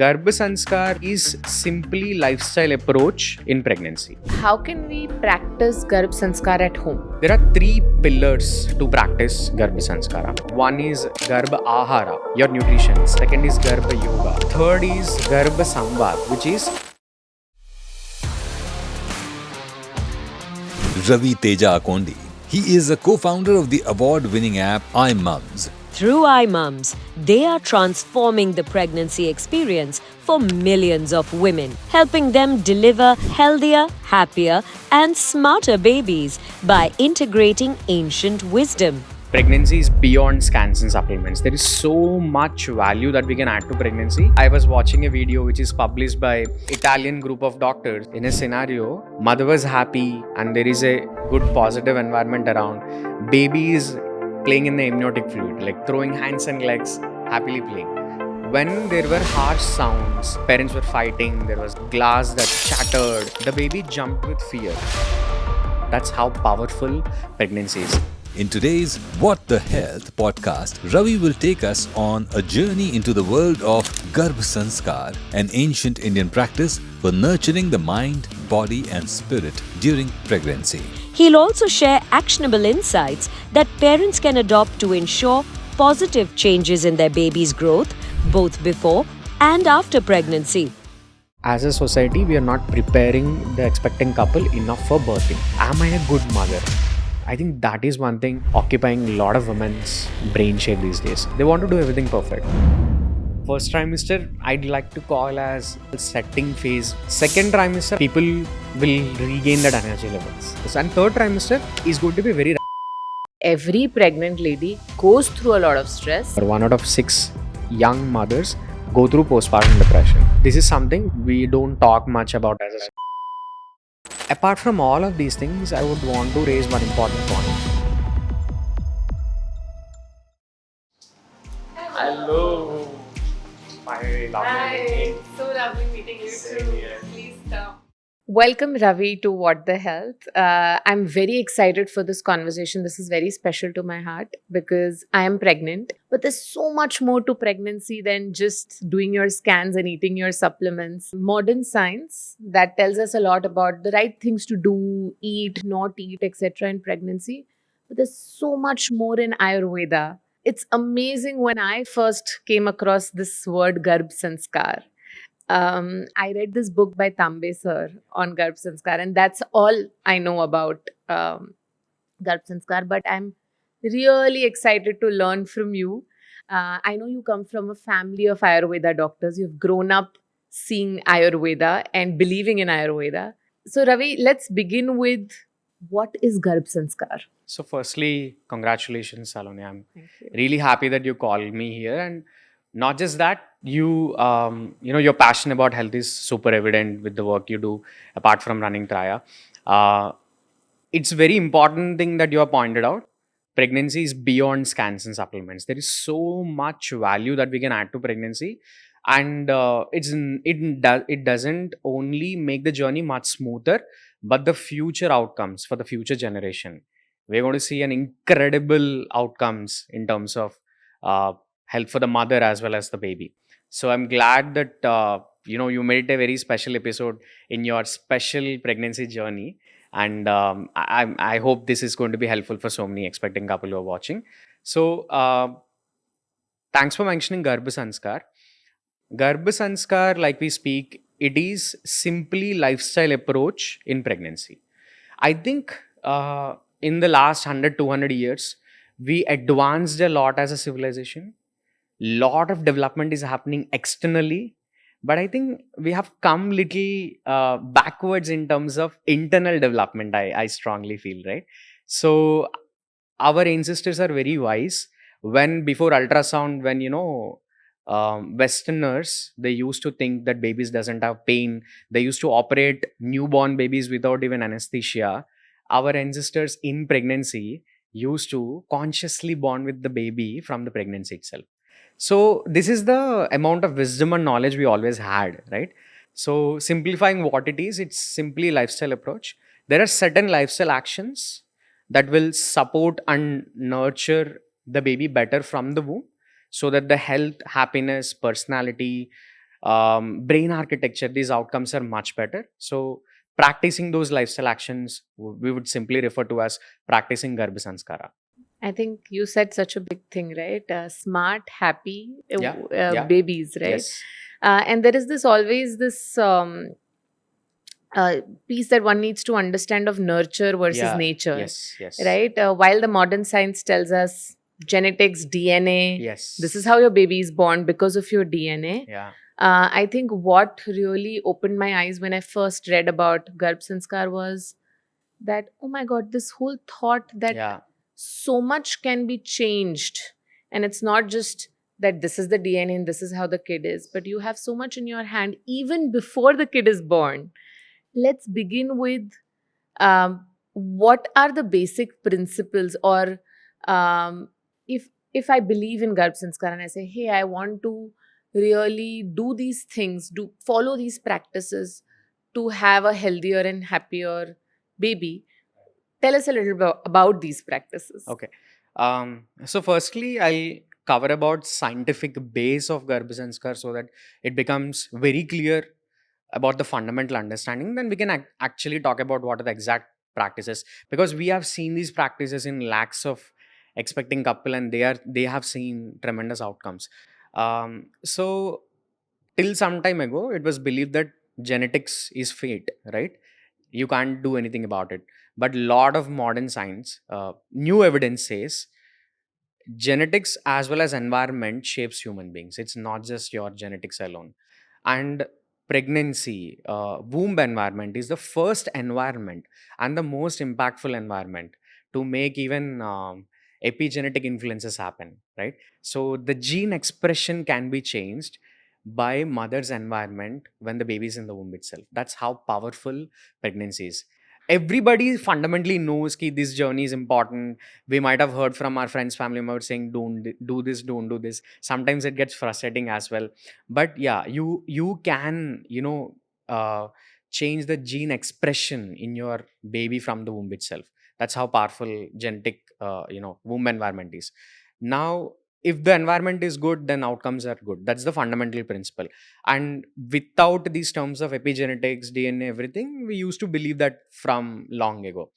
Garbh Sanskar is simply lifestyle approach in pregnancy. How can we practice Garbh Sanskar at home? There are three pillars to practice Garbh Sanskara. One is Garbh Ahara, your nutrition. Second is Garbh Yoga. Third is Garbh Samvad, which is Ravi Teja. He is a co-founder of the award-winning app Imumz. Through Imumz, they are transforming the pregnancy experience for millions of women, helping them deliver healthier, happier, and smarter babies by integrating ancient wisdom. pregnancy is beyond scans and supplements. There is so much value that we can add to pregnancy. I was watching a video which is published by Italian group of doctors. In a scenario, mother was happy and there is a good positive environment around. Baby is playing in the amniotic fluid, like throwing hands and legs, happily playing. When there were harsh sounds, parents were fighting, there was glass that shattered, the baby jumped with fear. That's how powerful pregnancy is. In today's What the Health podcast, Ravi will take us on a journey into the world of Garbh Sanskar, an ancient Indian practice for nurturing the mind, body and spirit during pregnancy. He'll also share actionable insights that parents can adopt to ensure positive changes in their baby's growth, both before and after pregnancy. As a society, we are not preparing the expecting couple enough for birthing. Am I a good mother? I think that is one thing occupying a lot of women's brain shape these days. They want to do everything perfect. First trimester, I'd like to call as setting phase. Second trimester, people will regain that energy levels. And third trimester is going to be very. Every pregnant lady goes through a lot of stress. 1 out of 6 young mothers go through postpartum depression. This is something we don't talk much about as a. Apart from all of these things, I would want to raise one important point. Hello. Finally, Hi, so lovely meeting you too. Please come. Welcome, Ravi, to What the Health. I'm very excited for this conversation. This is very special to my heart because I am pregnant. But there's so much more to pregnancy than just doing your scans and eating your supplements. Modern science that tells us a lot about the right things to do, eat, not eat, etc. in pregnancy. But there's so much more in Ayurveda. It's amazing when I first came across this word Garbh Sanskar. I read this book by Tambe sir on Garbh Sanskar, and that's all I know about Garbh Sanskar. But I'm really excited to learn from you. I know you come from a family of Ayurveda doctors. You've grown up seeing Ayurveda and believing in Ayurveda. So, Ravi, let's begin with what is Garbh Sanskar? So, firstly, congratulations, Saloni. I'm Thank you. really happy that you called me here, and not just that, your passion about health is super evident with the work you do. Apart from running Traya, it's very important thing that you have pointed out. Pregnancy is beyond scans and supplements. There is so much value that we can add to pregnancy, and it doesn't only make the journey much smoother, but the future outcomes for the future generation. We're going to see an incredible outcomes in terms of health for the mother as well as the baby. So I'm glad that you made it a very special episode in your special pregnancy journey, and I hope this is going to be helpful for so many expecting couple who are watching. So thanks for mentioning Garbh Sanskar. Garbh Sanskar, like we speak, it is simply lifestyle approach in pregnancy. I think in the last 100-200 years, we advanced a lot as a civilization. Lot of development is happening externally, but I think we have come little backwards in terms of internal development. I strongly feel, right? So our ancestors are very wise. When before ultrasound, when Westerners, they used to think that babies doesn't have pain. They used to operate newborn babies without even anesthesia. Our ancestors in pregnancy used to consciously bond with the baby from the pregnancy itself. So this is the amount of wisdom and knowledge we always had, right? So simplifying what it is, it's simply lifestyle approach. There are certain lifestyle actions that will support and nurture the baby better from the womb, so that the health, happiness, personality, brain architecture, these outcomes are much better. So practicing those lifestyle actions, we would simply refer to as practicing Garbh Sanskara. I think you said such a big thing, right? Smart, happy Yeah. babies, right? Yes. And there is always this piece that one needs to understand of nurture versus Yeah. nature, Yes. right? While the modern science tells us genetics, DNA, Yes. this is how your baby is born because of your DNA. Yeah. I think what really opened my eyes when I first read about Garbh Sanskar was that, oh my God, this whole thought that Yeah. so much can be changed. And it's not just that this is the DNA and this is how the kid is, but you have so much in your hand even before the kid is born. Let's begin with what are the basic principles, or if I believe in Garbh Sanskar and I say, hey, I want to really do these things, do follow these practices to have a healthier and happier baby. Tell us a little bit about these practices. Okay. So firstly, I'll cover about scientific base of Garbh Sanskar so that it becomes very clear about the fundamental understanding. Then we can actually talk about what are the exact practices, because we have seen these practices in lakhs of expecting couple, and they have seen tremendous outcomes. So till some time ago, it was believed that genetics is fate, right? You can't do anything about it. But lot of modern science, new evidence says genetics as well as environment shapes human beings. It's not just your genetics alone. And pregnancy, womb environment is the first environment and the most impactful environment to make even epigenetic influences happen, right? So the gene expression can be changed by mother's environment when the baby is in the womb itself. That's how powerful pregnancy is. Everybody fundamentally knows that this journey is important. We might have heard from our friends, family members saying, don't do this, don't do this. Sometimes it gets frustrating as well. But yeah, you can, change the gene expression in your baby from the womb itself. That's how powerful genetic, womb environment is. Now, if the environment is good, then outcomes are good. That's the fundamental principle. And without these terms of epigenetics, DNA, everything, we used to believe that from long ago.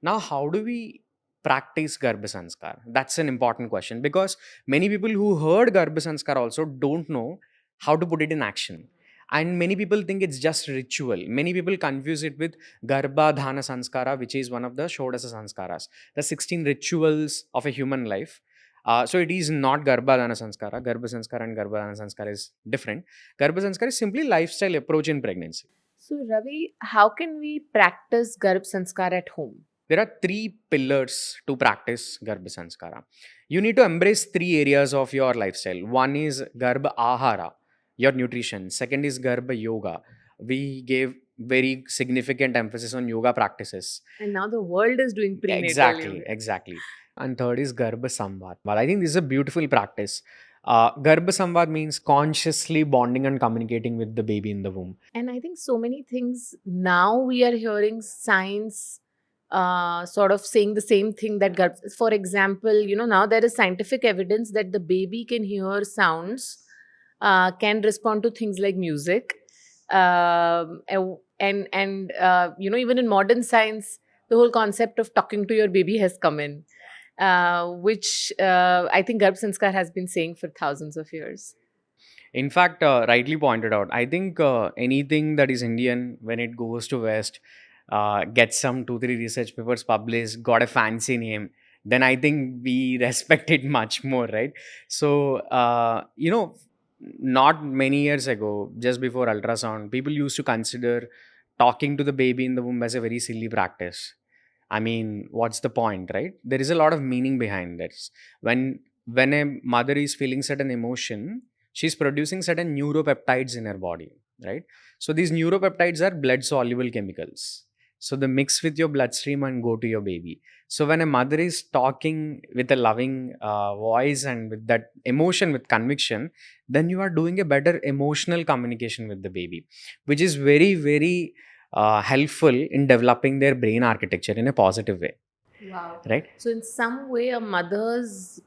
Now, how do we practice Garbh Sanskar? That's an important question, because many people who heard Garbh Sanskar also don't know how to put it in action. And many people think it's just ritual. Many people confuse it with Garbha Dhana Sanskara, which is one of the Shodasa Sanskaras, the 16 rituals of a human life. So it is not Garbha Dhana Sanskara. Garbha Sanskara and Garbha Dhana Sanskara is different. Garbha Sanskara is simply lifestyle approach in pregnancy. So, Ravi, how can we practice Garbh Sanskar at home? There are 3 pillars to practice Garbha Sanskara. You need to embrace 3 areas of your lifestyle. One is Garbha Ahara, your nutrition. Second is Garbha Yoga. We gave very significant emphasis on yoga practices. And now the world is doing prenatal yoga. Exactly. And third is Garbha Samvad. Well, I think this is a beautiful practice. Garbha Samvad means consciously bonding and communicating with the baby in the womb. And I think so many things now we are hearing science sort of saying the same thing that for example, now there is scientific evidence that the baby can hear sounds, can respond to things like music, and even in modern science, the whole concept of talking to your baby has come in, which I think Garbh Sanskar has been saying for thousands of years. In fact, rightly pointed out, I think anything that is Indian, when it goes to West, gets some 2-3 research papers published, got a fancy name, then I think we respect it much more, right? So, not many years ago, just before ultrasound, people used to consider talking to the baby in the womb as a very silly practice. I mean, what's the point, right? There is a lot of meaning behind this. When a mother is feeling certain emotion, she's producing certain neuropeptides in her body, right? So these neuropeptides are blood soluble chemicals. So they mix with your bloodstream and go to your baby. So when a mother is talking with a loving voice and with that emotion, with conviction, then you are doing a better emotional communication with the baby, which is very, very helpful in developing their brain architecture in a positive way. Wow. Right? So in some way, a mother's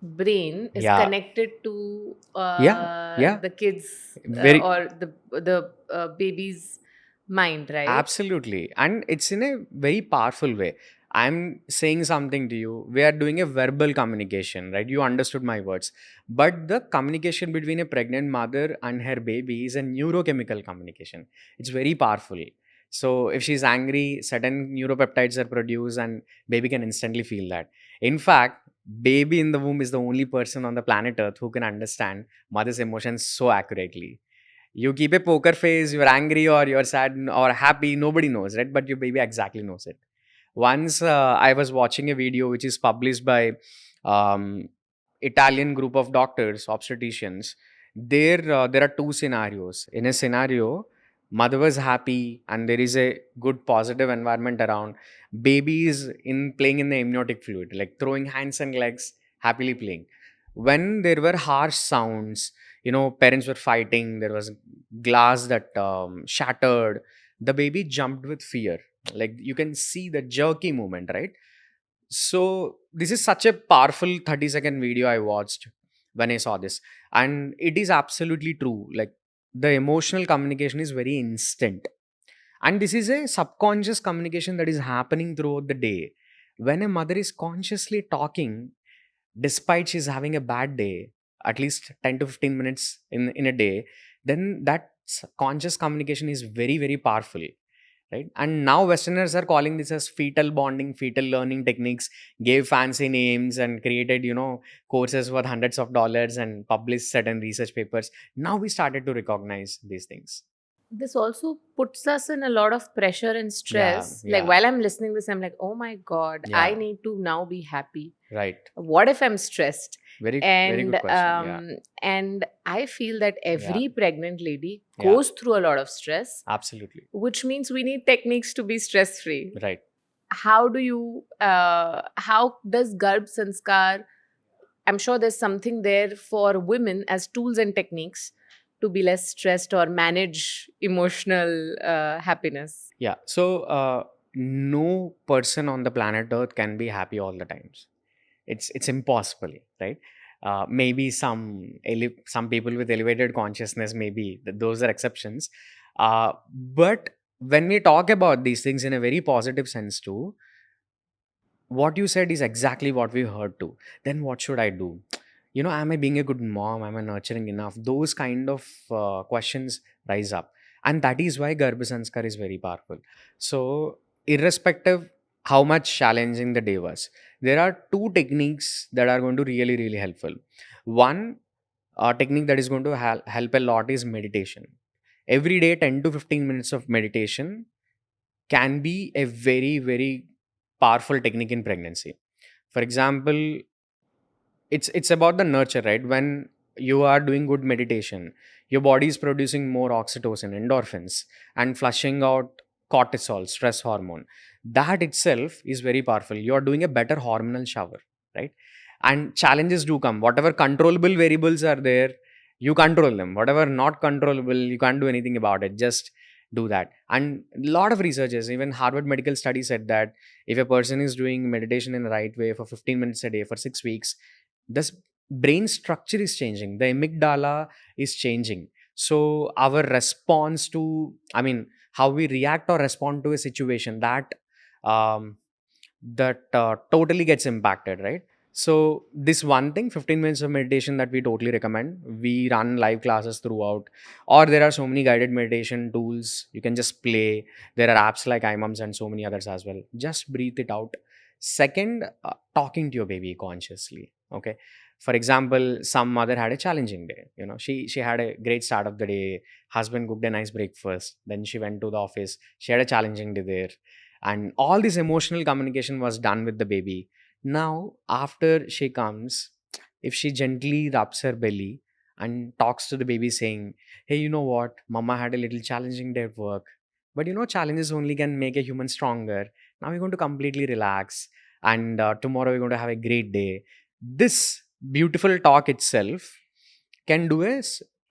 brain is Yeah. connected to Yeah. the kids Very or the baby's mind, right? absolutely. And it's in a very powerful way. I'm saying something to you. We are doing a verbal communication, right? You understood my words. But the communication between a pregnant mother and her baby is a neurochemical communication. It's very powerful. So if she's angry, certain neuropeptides are produced and baby can instantly feel that. In fact, baby in the womb is the only person on the planet Earth who can understand mother's emotions so accurately. You keep a poker face, you're angry or you're sad or happy, nobody knows, right? But your baby exactly knows it. Once I was watching a video which is published by um, Italian group of doctors, obstetricians. There are two scenarios. In a scenario, mother was happy and there is a good positive environment around. Baby is in playing in the amniotic fluid, like throwing hands and legs, happily playing. When there were harsh sounds, parents were fighting, there was glass that shattered, the baby jumped with fear. Like you can see the jerky movement, right? So this is such a powerful 30-second video I watched when I saw this. And it is absolutely true. Like the emotional communication is very instant. And this is a subconscious communication that is happening throughout the day. When a mother is consciously talking, despite she's having a bad day, at least 10 to 15 minutes in a day, then that conscious communication is very, very powerful, right? And now Westerners are calling this as fetal bonding, fetal learning techniques, gave fancy names and created, courses worth hundreds of dollars and published certain research papers. Now we started to recognize these things. This also puts us in a lot of pressure and stress. Like Yeah. while I'm listening this, I'm like, oh my God, I Yeah. need to now be happy. Right. What if I'm stressed? Very And good question. and I feel that every pregnant lady Yeah. goes through a lot of stress, Absolutely. which means we need techniques to be stress free. Right. How does Garbh Sanskar, I'm sure there's something there for women as tools and techniques to be less stressed or manage emotional happiness. Yeah. So no person on the planet Earth can be happy all the times. It's impossible, right? Maybe some people with elevated consciousness, maybe those are exceptions. But when we talk about these things in a very positive sense too, what you said is exactly what we heard too. Then what should I do? Am I being a good mom? Am I nurturing enough? Those kind of questions rise up. And that is why Garbh Sanskar is very powerful. So, irrespective how much challenging the day was, there are two techniques that are going to really, really helpful. One technique that is going to help a lot is meditation. Every day, 10 to 15 minutes of meditation can be a very, very powerful technique in pregnancy. For example, it's about the nurture, right? When you are doing good meditation, your body is producing more oxytocin, endorphins, and flushing out cortisol, stress hormone. That itself is very powerful. You are doing a better hormonal shower, right? And challenges do come. Whatever controllable variables are there, you control them. Whatever not controllable, you can't do anything about it. Just do that. And a lot of researchers, even Harvard Medical Study said that if a person is doing meditation in the right way for 15 minutes a day for 6 weeks, this brain structure is changing, the amygdala is changing. So our response to, how we react or respond to a situation, um, that totally gets impacted, right? So this one thing, 15 minutes of meditation, that we totally recommend. We run live classes throughout, or there are so many guided meditation tools you can just play. There are apps like Imumz and so many others as well. Just breathe it out. Second, talking to your baby consciously. Okay. For example, some mother had a challenging day. She had a great start of the day. Husband cooked a nice breakfast. Then she went to the office. She had a challenging day there. And all this emotional communication was done with the baby. Now, after she comes, if she gently rubs her belly and talks to the baby saying, hey, you know what? Mama had a little challenging day at work. But challenges only can make a human stronger. Now we're going to completely relax. And tomorrow we're going to have a great day. This beautiful talk itself can do a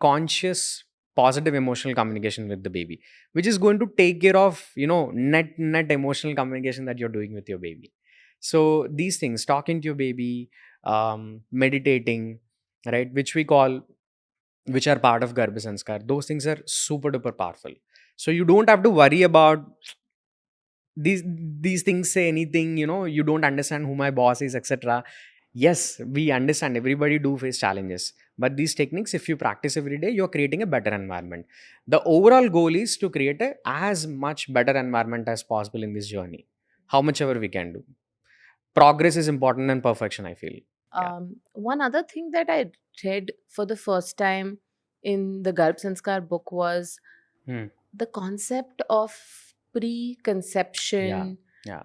conscious, positive emotional communication with the baby, which is going to take care of, net emotional communication that you're doing with your baby. So these things, talking to your baby, meditating, right, which are part of Garbh Sanskar. Those things are super duper powerful. So you don't have to worry about these things say anything, you don't understand who my boss is, etc. Yes, we understand everybody do face challenges, but these techniques, if you practice every day, you're creating a better environment. The overall goal is to create a as much better environment as possible in this journey, how much ever we can do. Progress is important than perfection, I feel. Yeah. One other thing that I read for the first time in the Garbh Sanskar book was Hmm. the concept of Yeah. preconception Yeah.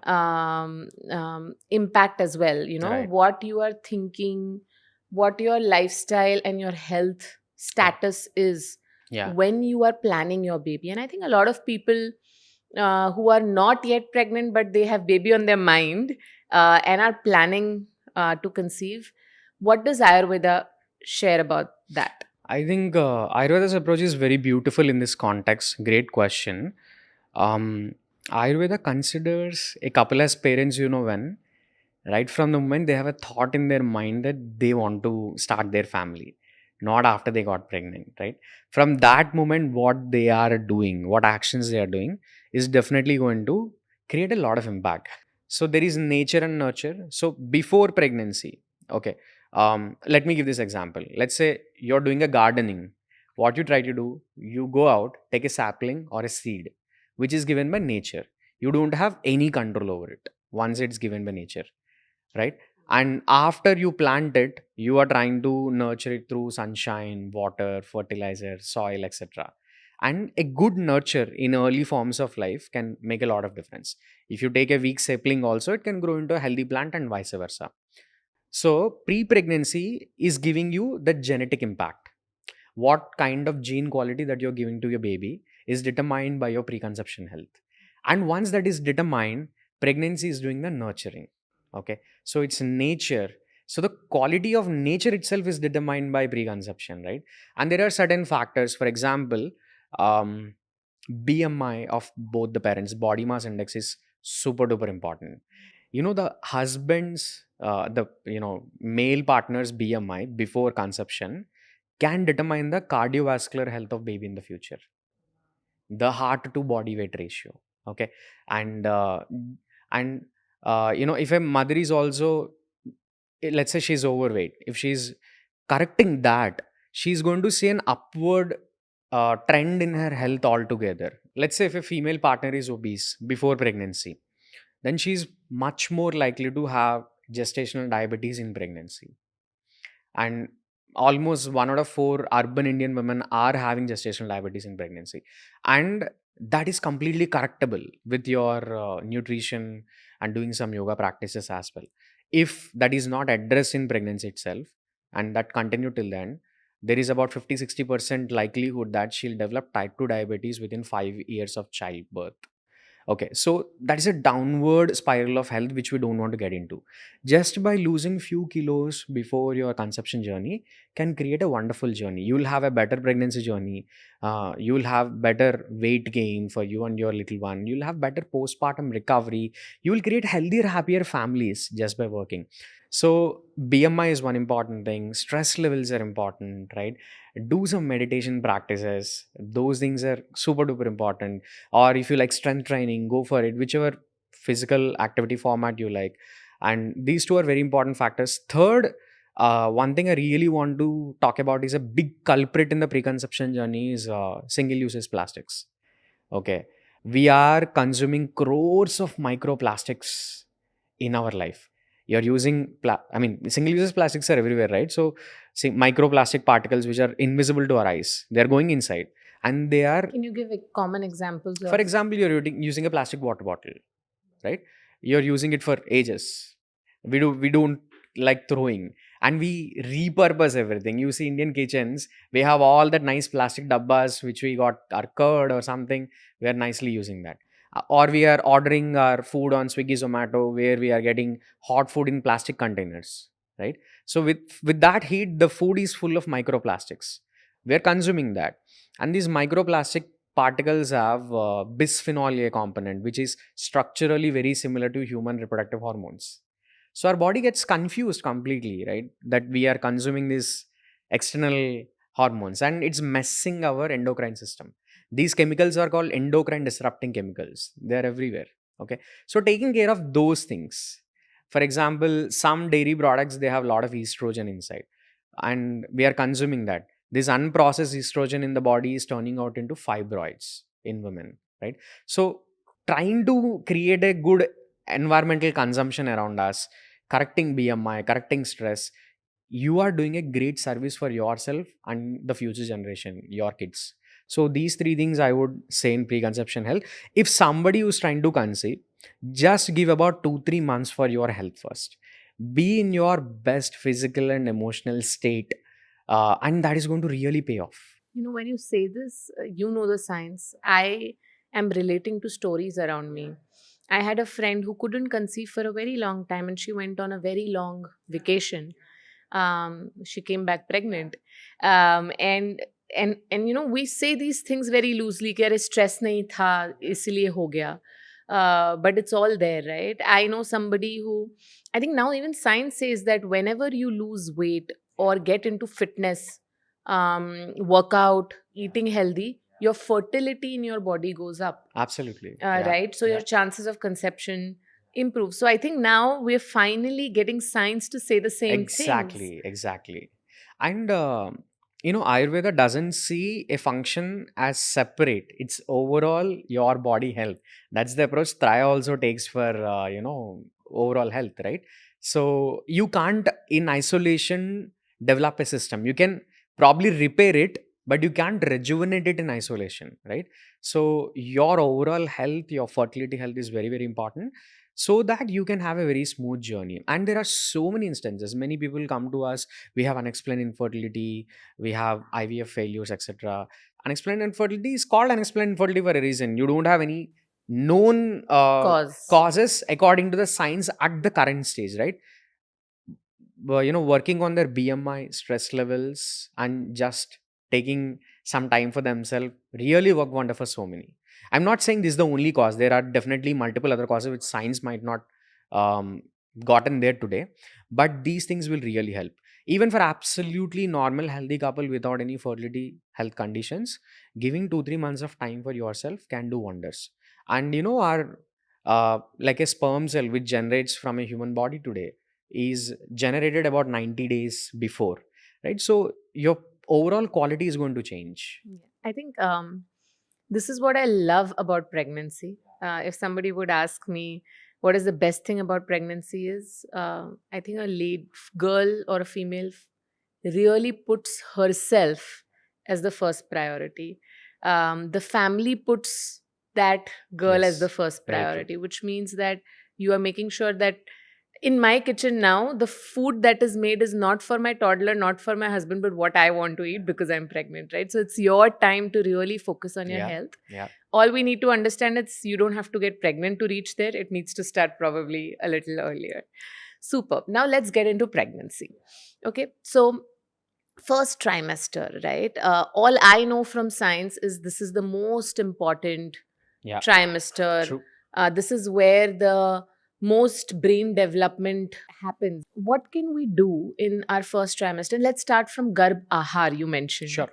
impact as well. Right. What you are thinking, what your lifestyle and your health status is Yeah. when you are planning your baby. And I think a lot of people who are not yet pregnant but they have baby on their mind and are planning to conceive. What does Ayurveda share about that? I think Ayurveda's approach is very beautiful in this context. Great question. Um, Ayurveda considers a couple as parents, when right from the moment they have a thought in their mind that they want to start their family, not after they got pregnant, right? From that moment, what they are doing, what actions they are doing, is definitely going to create a lot of impact. So there is nature and nurture. So before pregnancy, okay, let me give this example. Let's say you're doing a gardening. What you try to do, you go out, take a sapling or a seed, which is given by nature. You don't have any control over it once it's given by nature, right? And after you plant it, you are trying to nurture it through sunshine, water, fertilizer, soil, etc. And a good nurture in early forms of life can make a lot of difference. If you take a weak sapling also, it can grow into a healthy plant and vice versa. So pre-pregnancy is giving you the genetic impact. What kind of gene quality that you're giving to your baby is determined by your preconception health. And once that is determined, pregnancy is doing the nurturing. Okay. So it's nature. So the quality of nature itself is determined by preconception, right? And there are certain factors. For example, um, BMI of both the parents, body mass index, is super duper important. The husband's, the male partner's BMI before conception can determine the cardiovascular health of baby in the future, the heart to body weight ratio. Okay. And if a mother is also, let's say she's overweight, if she's correcting that, she's going to see an upward trend in her health altogether. Let's say if a female partner is obese before pregnancy, then she's much more likely to have gestational diabetes in pregnancy. And almost 1 out of 4 urban Indian women are having gestational diabetes in pregnancy. And that is completely correctable with your nutrition and doing some yoga practices as well. If that is not addressed in pregnancy itself and that continue till then, there is about 50-60% likelihood that she'll develop type 2 diabetes within 5 years of childbirth. Okay, so that is a downward spiral of health which we don't want to get into. Just by losing few kilos before your conception journey can create a wonderful journey. You'll have a better pregnancy journey. You'll have better weight gain for you and your little one. You'll have better postpartum recovery. You will create healthier, happier families just by working. So BMI is one important thing. Stress levels are important, right? Do some meditation practices. Those things are super duper important. Or if you like strength training, go for it, whichever physical activity format you like. And these two are very important factors. Third, one thing I really want to talk about is a big culprit in the preconception journey is single use plastics. Okay, we are consuming crores of microplastics in our life. You're using single use plastics are everywhere, right? So see, microplastic particles which are invisible to our eyes, they're going inside, and they are, Can you give common examples for of? example, you're using a plastic water bottle, right? You're using it for ages. We don't like throwing, and we repurpose everything. You see Indian kitchens, we have all that nice plastic dabbas which we got our curd or something. We are nicely using that. Or we are ordering our food on Swiggy, Zomato, where we are getting hot food in plastic containers, right? So with that heat, the food is full of microplastics. We are consuming that, and these microplastic particles have bisphenol A component, which is structurally very similar to human reproductive hormones. So our body gets confused completely, right? That we are consuming these external hormones and it's messing our endocrine system. These chemicals are called endocrine disrupting chemicals. They are everywhere. Okay. So taking care of those things. For example, some dairy products, they have a lot of estrogen inside and we are consuming that. This unprocessed estrogen in the body is turning out into fibroids in women, right? So trying to create a good environmental consumption around us, correcting BMI, correcting stress, you are doing a great service for yourself and the future generation, your kids. So these three things I would say in preconception health. If somebody who's trying to conceive, just give about 2-3 months for your health first. Be in your best physical and emotional state, and that is going to really pay off. When you say this, you know the science. I am relating to stories around me. I had a friend who couldn't conceive for a very long time and she went on a very long vacation. She came back pregnant. And we say these things very loosely कि अरे stress नहीं था इसलिए हो गया. But it's all there, right? I know somebody who, I think now even science says that whenever you lose weight or get into fitness, workout, eating healthy, your fertility in your body goes up. Absolutely. Right? So your chances of conception improve. So I think now we're finally getting science to say the same things. Exactly. And Ayurveda doesn't see a function as separate. It's overall your body health. That's the approach Traya also takes for overall health, right? So you can't in isolation develop a system. You can probably repair it, but you can't rejuvenate it in isolation, right? So your overall health, your fertility health is very, very important so that you can have a very smooth journey. And there are so many instances. Many people come to us, we have unexplained infertility, we have IVF failures, etc. Unexplained infertility is called unexplained infertility for a reason. You don't have any known causes according to the science at the current stage, right? Working on their BMI, stress levels, and just taking some time for themselves really work wonder for so many. I'm not saying this is the only cause. There are definitely multiple other causes which science might not gotten there today, but these things will really help. Even for absolutely normal healthy couple without any fertility health conditions, giving 2-3 months of time for yourself can do wonders. And our like a sperm cell which generates from a human body today is generated about 90 days before, right? So your overall quality is going to change. I think this is what I love about pregnancy. If somebody would ask me what is the best thing about pregnancy is, I think a girl or a female really puts herself as the first priority. The family puts that girl as the first priority, which means that you are making sure that in my kitchen now, the food that is made is not for my toddler, not for my husband, but what I want to eat because I'm pregnant, right? So it's your time to really focus on your health. Yeah. All we need to understand is you don't have to get pregnant to reach there. It needs to start probably a little earlier. Superb. Now let's get into pregnancy. Okay. So first trimester, right? All I know from science is this is the most important trimester. True. This is where the most brain development happens. What can we do in our first trimester? Let's start from Garbh Ahar, you mentioned. Sure.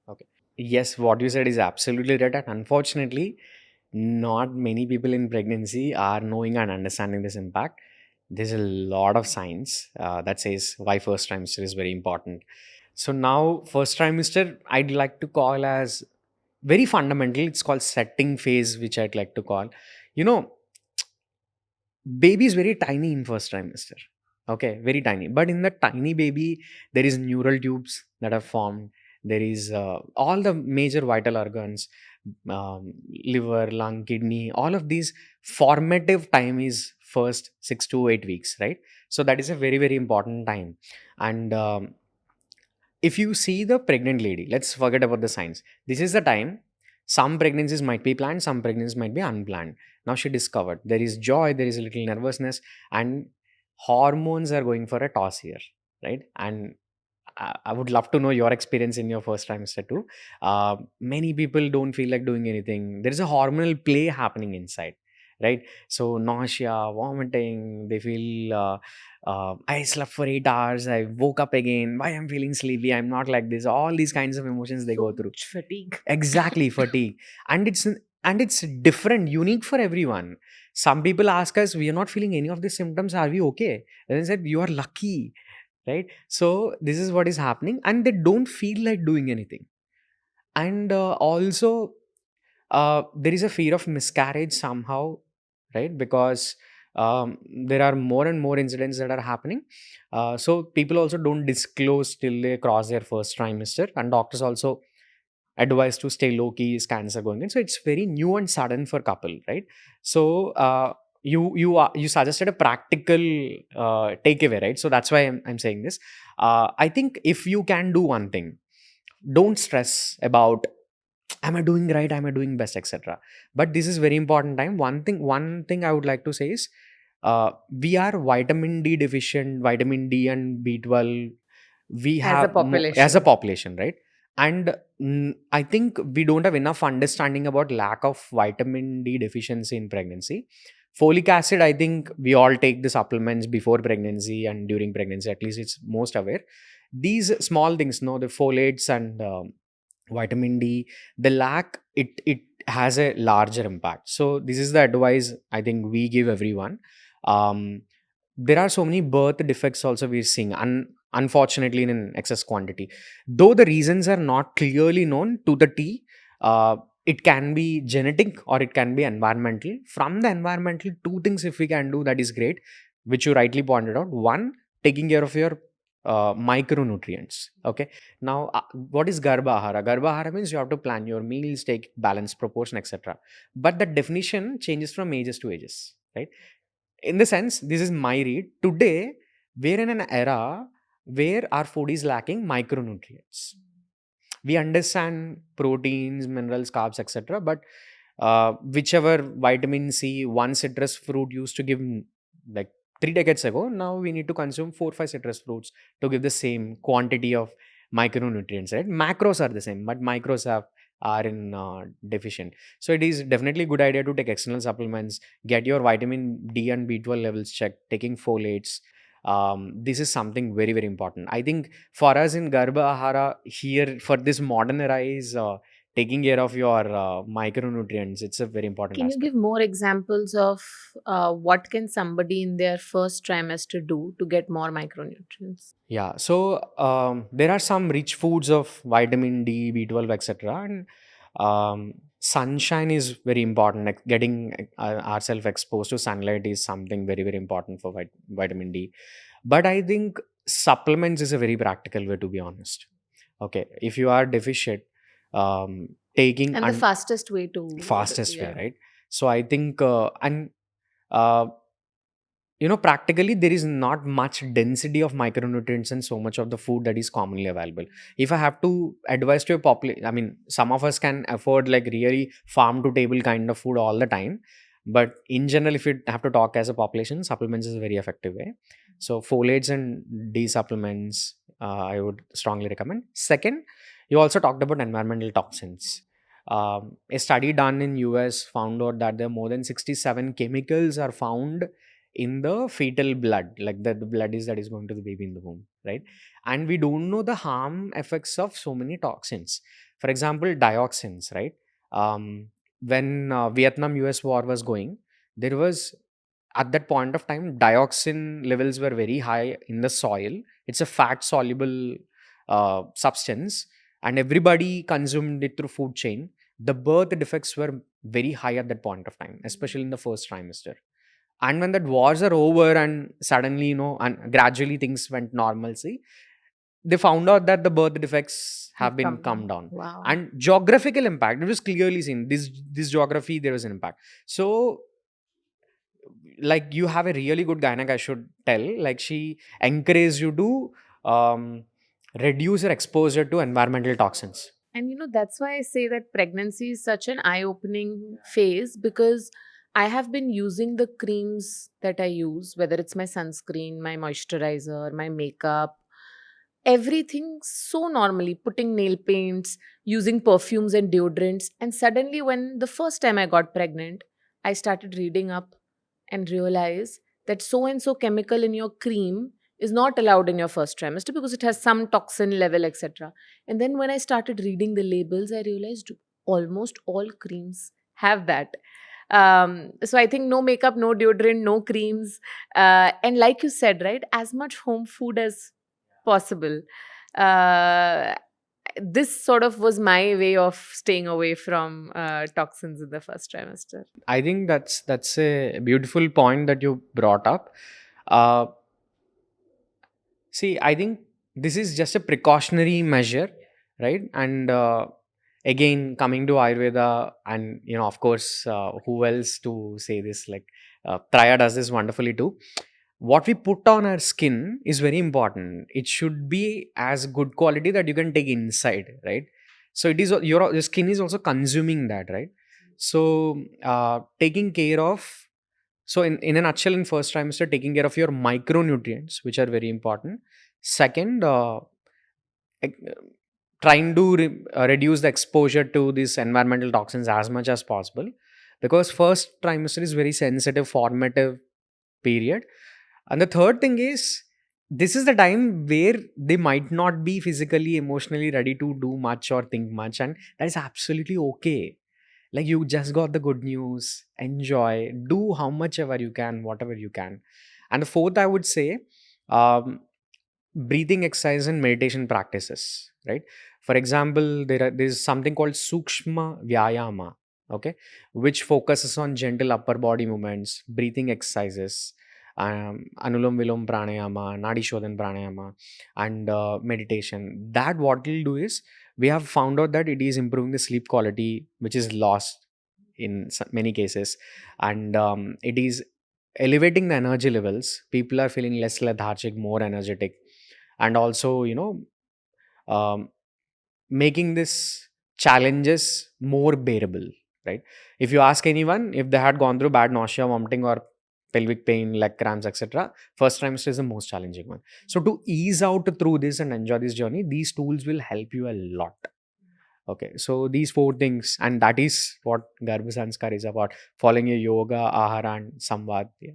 Okay. Yes, what you said is absolutely right. And unfortunately, not many people in pregnancy are knowing and understanding this impact. There's a lot of science that says why first trimester is very important. So now, first trimester, I'd like to call as very fundamental. It's called setting phase, which I'd like to call. Baby is very tiny in first trimester. Okay, very tiny. But in the tiny baby, there is neural tubes that are formed. There is all the major vital organs, liver, lung, kidney, all of these formative time is first 6 to 8 weeks, right? So that is a very, very important time. And if you see the pregnant lady, let's forget about the science. This is the time. Some pregnancies might be planned, some pregnancies might be unplanned. Now she discovered there is joy, there is a little nervousness, and hormones are going for a toss here, right? And I would love to know your experience in your first trimester too. Many people don't feel like doing anything. There is a hormonal play happening inside. right? So nausea, vomiting, they feel I slept for 8 hours, I woke up again, why I'm feeling sleepy, I'm not like this, all these kinds of emotions they So go through. much fatigue. Exactly, fatigue. And it's different, unique for everyone. Some people ask us, we are not feeling any of these symptoms, are we okay? And I said, you are lucky, right? So this is what is happening, and they don't feel like doing anything. And also there is a fear of miscarriage somehow, right? Because there are more and more incidents that are happening. So people also don't disclose till they cross their first trimester, and doctors also advised to stay low key, scans are going in. So it's very new and sudden for couple, right? So you suggested a practical takeaway, right? So that's why I'm saying this. I think if you can do one thing, don't stress about am I doing right, am I doing best, etc. But this is very important time. One thing I would like to say is we are vitamin D deficient, vitamin D and B12 we As a have as a population. population, right? And I think we don't have enough understanding about lack of vitamin D deficiency in pregnancy. Folic acid, I think we all take the supplements before pregnancy and during pregnancy, at least it's most aware. These small things, no, the folates and vitamin D, the lack, it has a larger impact. So this is the advice I think we give everyone. um there are so many birth defects also we're seeing, unfortunately in an excess quantity. Though the reasons are not clearly known to the T, it can be genetic or it can be environmental. From the environmental, two things if we can do, that is great, which you rightly pointed out. One, taking care of your micronutrients. Okay. Now, what is Garbhahara? Garbhahara means you have to plan your meals, take balanced proportion, etc. But the definition changes from ages to ages, right? In the sense, this is my read. Today, we're in an era where our food is lacking micronutrients. We understand proteins, minerals, carbs, etc. But whichever vitamin C one citrus fruit used to give like 3 decades ago, now we need to consume 4 5 citrus fruits to give the same quantity of micronutrients, right? Macros are the same, but micros are in deficient. So it is definitely a good idea to take external supplements, get your vitamin D and B12 levels checked, taking folates. This is something very very important, I think, for us in Garbha Ahara here for this modern era is taking care of your micronutrients. It's a very important Can you aspect. give more examples of what can somebody in their first trimester do to get more micronutrients? Yeah, so there are some rich foods of vitamin D, B12, etc. And sunshine is very important. Like getting ourselves exposed to sunlight is something very, very important for vitamin D. But I think supplements is a very practical way, to be honest. Okay, if you are deficient, taking And the fastest way to, fastest way, yeah. right? So I think, uh, practically there is not much density of micronutrients in so much of the food that is commonly available. If I have to advise to a population, I mean, some of us can afford like really farm to table kind of food all the time, but in general, if you have to talk as a population, supplements is a very effective way. So folates and D supplements, I would strongly recommend. Second, you also talked about environmental toxins. A study done in US found out that there are more than 67 chemicals are found in the fetal blood, like the blood is that is going to the baby in the womb, right? And we don't know the harm effects of so many toxins. For example, dioxins, right? When Vietnam US war was going, there was at that point of time dioxin levels were very high in the soil. It's a fat soluble substance, and everybody consumed it through food chain. The birth defects were very high at that point of time, especially in the first trimester. And when that wars are over and suddenly, and gradually things went normalcy, they found out that the birth defects have been come down. Wow. And geographical impact, it was clearly seen. This geography, there was an impact. So like you have a really good gynec, I should tell. Like she encourages you to reduce your exposure to environmental toxins. And that's why I say that pregnancy is such an eye opening phase, because I have been using the creams that I use, whether it's my sunscreen, my moisturizer, my makeup, everything so normally, putting nail paints, using perfumes and deodorants. And suddenly, when the first time I got pregnant, I started reading up and realized that so and so chemical in your cream is not allowed in your first trimester because it has some toxin level, etc. And then when I started reading the labels, I realized almost all creams have that. So I think no makeup, no deodorant, no creams, and like you said, right, as much home food as possible. Uh, this sort of was my way of staying away from toxins in the first trimester. I think that's a beautiful point that you brought up. Uh, See, I think this is just a precautionary measure, right? And again, coming to Ayurveda, and of course, who else to say this? Like Traya does this wonderfully too. What we put on our skin is very important. It should be as good quality that you can take inside, right? So it is your skin is also consuming that, right? So taking care of, so in a nutshell, in first trimester, taking care of your micronutrients, which are very important. Second, ec- trying to reduce the exposure to these environmental toxins as much as possible, because first trimester is very sensitive, formative period. And the third thing is, this is the time where they might not be physically, emotionally ready to do much or think much, and that is absolutely okay. Like, you just got the good news, enjoy, do how much ever you can, whatever you can. And the fourth, I would say, um, breathing exercise and meditation practices, right? For example, there's something called Sukshma Vyayama, okay, which focuses on gentle upper body movements, breathing exercises, Anulom Vilom Pranayama, Nadi Shodhan Pranayama, and meditation. That what it'll do is, we have found out that it is improving the sleep quality, which is lost in many cases, and it is elevating the energy levels. People are feeling less lethargic, more energetic, and also um, making this challenges more bearable, right? If you ask anyone if they had gone through bad nausea, vomiting, or pelvic pain, leg cramps, etc., first trimester is the most challenging one. So to ease out through this and enjoy this journey, these tools will help you a lot. Okay, so these four things, and that is what Garbh Sanskar is about: following your yoga, ahara, and samvad. Yeah.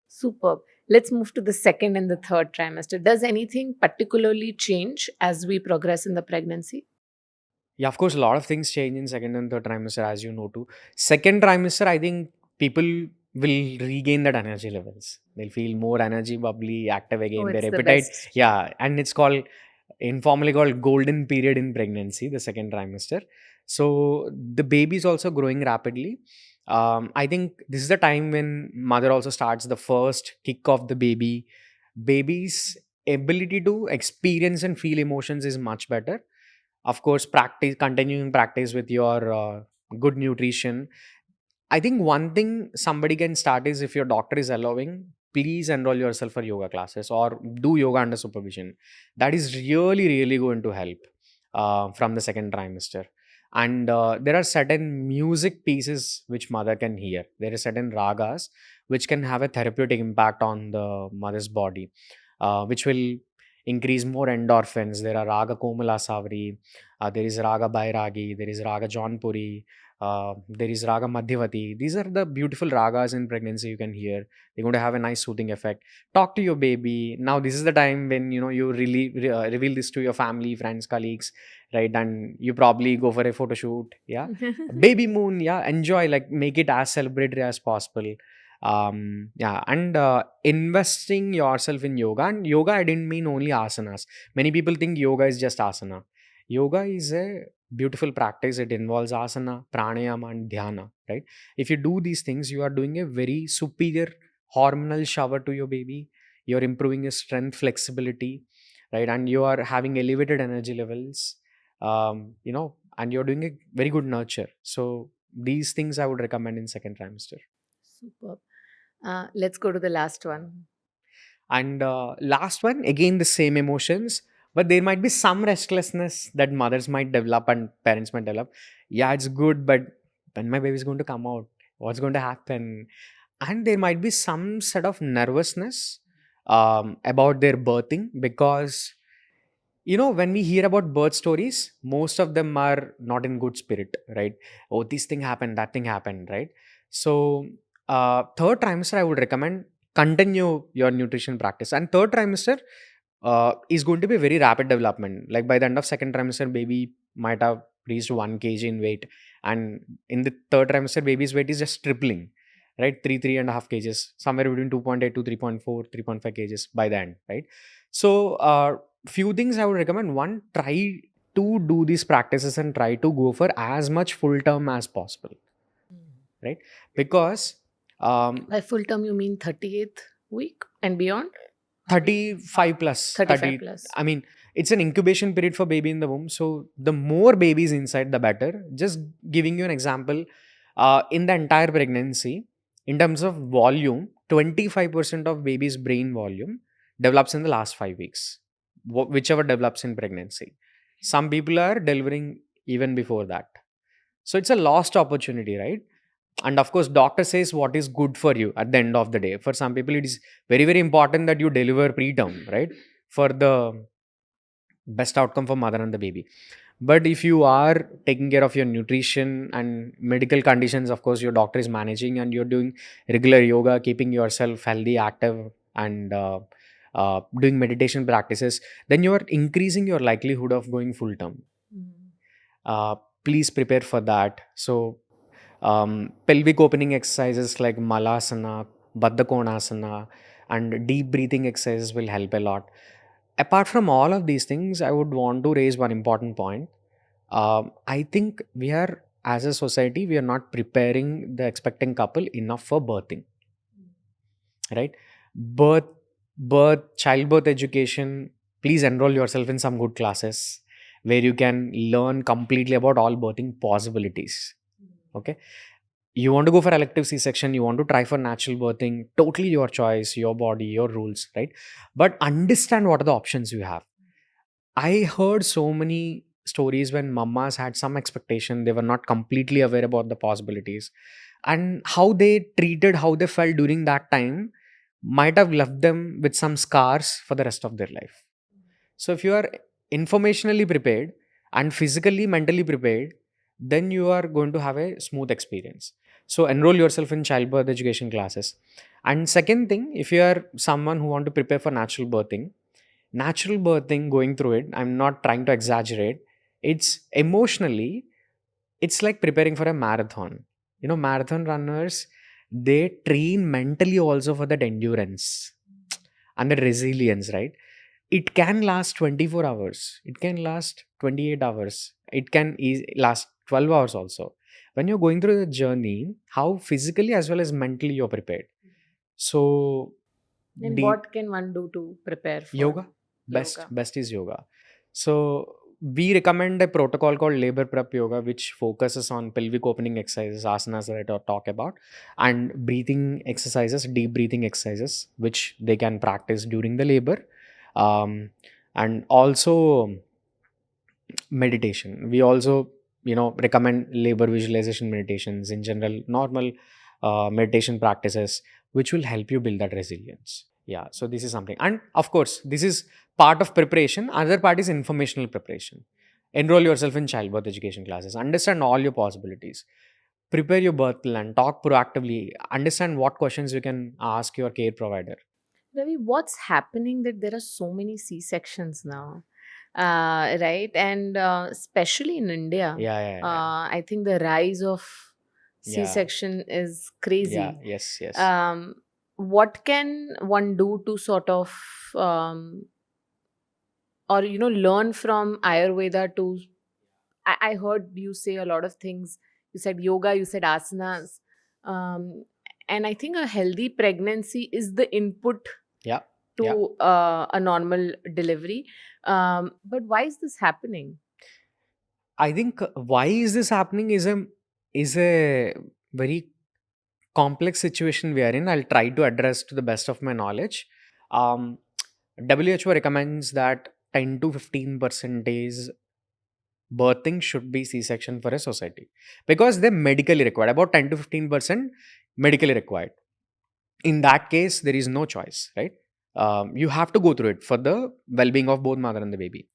Superb. Let's move to the second and the third trimester. Does anything particularly change as we progress in the pregnancy? Yeah, of course, a lot of things change in second and third trimester, as you know too. Second trimester, I think people will regain that energy levels. They'll feel more energy, bubbly, active Oh, again. Their it's the appetite, best. yeah, and it's called, informally called, golden period in pregnancy, the second trimester. So the baby is also growing rapidly. I think this is the time when mother also starts the first kick of the baby. Baby's ability to experience and feel emotions is much better. Of course, continuing practice with your good nutrition. I think one thing somebody can start is, if your doctor is allowing, please enroll yourself for yoga classes or do yoga under supervision. That is really, really going to help from the second trimester. And there are certain music pieces which mother can hear. There are certain ragas which can have a therapeutic impact on the mother's body, which will increase more endorphins. There are Raga Komala Savri, there is Raga Bairagi, there is Raga Jaunpuri, there is Raga Madhyavati. These are the beautiful ragas in pregnancy you can hear. They're going to have a nice soothing effect. Talk to your baby. Now, this is the time when you really reveal this to your family, friends, colleagues, right? And you probably go for a photo shoot. Yeah, baby moon. Yeah, enjoy. Like, make it as celebratory as possible. Yeah, and investing yourself in yoga. And yoga, I didn't mean only asanas. Many people think yoga is just asana. Yoga is a beautiful practice. It involves asana, pranayama, and dhyana, right? If you do these things, you are doing a very superior hormonal shower to your baby. You're improving your strength, flexibility, right? And you are having elevated energy levels, and you're doing a very good nurture. So these things I would recommend in second trimester. Superb. Let's go to the last one. And last one, again, the same emotions, but there might be some restlessness that mothers might develop and parents might develop. Yeah, it's good, but when my baby is going to come out, what's going to happen? And there might be some sort of nervousness about their birthing, because when we hear about birth stories, most of them are not in good spirit, right? Oh, this thing happened, that thing happened, right? So third trimester, I would recommend continue your nutrition practice. And third trimester is going to be very rapid development. Like by the end of second trimester, baby might have reached 1 kg in weight, and in the third trimester, baby's weight is just tripling, right? 3.5 kgs, somewhere between 2.8 to 3.4, 3.5 kgs by the end, right? So, few things I would recommend. One, try to do these practices and try to go for as much full term as possible, right? Because By full term, you mean 38th week and beyond? 35 plus 35 plus. I mean, it's an incubation period for baby in the womb, so the more babies inside the better. Just giving you an example, in the entire pregnancy, in terms of volume, 25% of baby's brain volume develops in the last 5 weeks, whichever develops in pregnancy. Some people are delivering even before that, so it's a lost opportunity, right? And of course, doctor says what is good for you at the end of the day. For some people, it is very, very important that you deliver preterm, right? For the best outcome for mother and the baby. But if you are taking care of your nutrition and medical conditions, of course, your doctor is managing and you're doing regular yoga, keeping yourself healthy, active, and doing meditation practices, then you are increasing your likelihood of going full term. Please prepare for that. So, pelvic opening exercises like Malasana, Baddha Konasana, and deep breathing exercises will help a lot. Apart from all of these things, I would want to raise one important point. I think we are, as a society, we are not preparing the expecting couple enough for birthing, right? Childbirth education. Please enroll yourself in some good classes where you can learn completely about all birthing possibilities. Okay, you want to go for elective C-section, you want to try for natural birthing, totally your choice, your body, your rules, right? But understand what are the options you have. I heard so many stories when mamas had some expectation, they were not completely aware about the possibilities, and how they treated, how they felt during that time might have left them with some scars for the rest of their life. So if you are informationally prepared and physically, mentally prepared, then you are going to have a smooth experience. So enroll yourself in childbirth education classes. And second thing, if you are someone who want to prepare for natural birthing, going through it, I'm not trying to exaggerate. It's emotionally, it's like preparing for a marathon. Marathon runners, they train mentally also for that endurance and the resilience, right? It can last 24 hours. It can last 28 hours. It can last 12 hours also. When you're going through the journey, how physically as well as mentally you're prepared. So, And what can one do to prepare for yoga? Best is yoga. So, we recommend a protocol called labor prep yoga, which focuses on pelvic opening exercises, asanas that I talk about, and breathing exercises, deep breathing exercises, which they can practice during the labor. And also meditation. We also, recommend labor visualization meditations, in general, normal meditation practices, which will help you build that resilience. Yeah, so this is something. And of course, this is part of preparation. Other part is informational preparation. Enroll yourself in childbirth education classes. Understand all your possibilities. Prepare your birth plan. Talk proactively. Understand what questions you can ask your care provider. Ravi, what's happening that there are so many C-sections now? Right? And especially in India, Yeah. I think the rise of C-section is crazy. Yeah, yes. What can one do to sort of or learn from Ayurveda to I heard you say a lot of things. You said yoga, you said asanas, and I think a healthy pregnancy is the input to a normal delivery. But why is this happening? I think why is this happening is a very complex situation we are in. I'll try to address to the best of my knowledge. WHO recommends that 10 to 15% birthing should be C-section for a society, because they're medically required. About 10 to 15% medically required. In that case, there is no choice, right? You have to go through it for the well-being of both mother and the baby.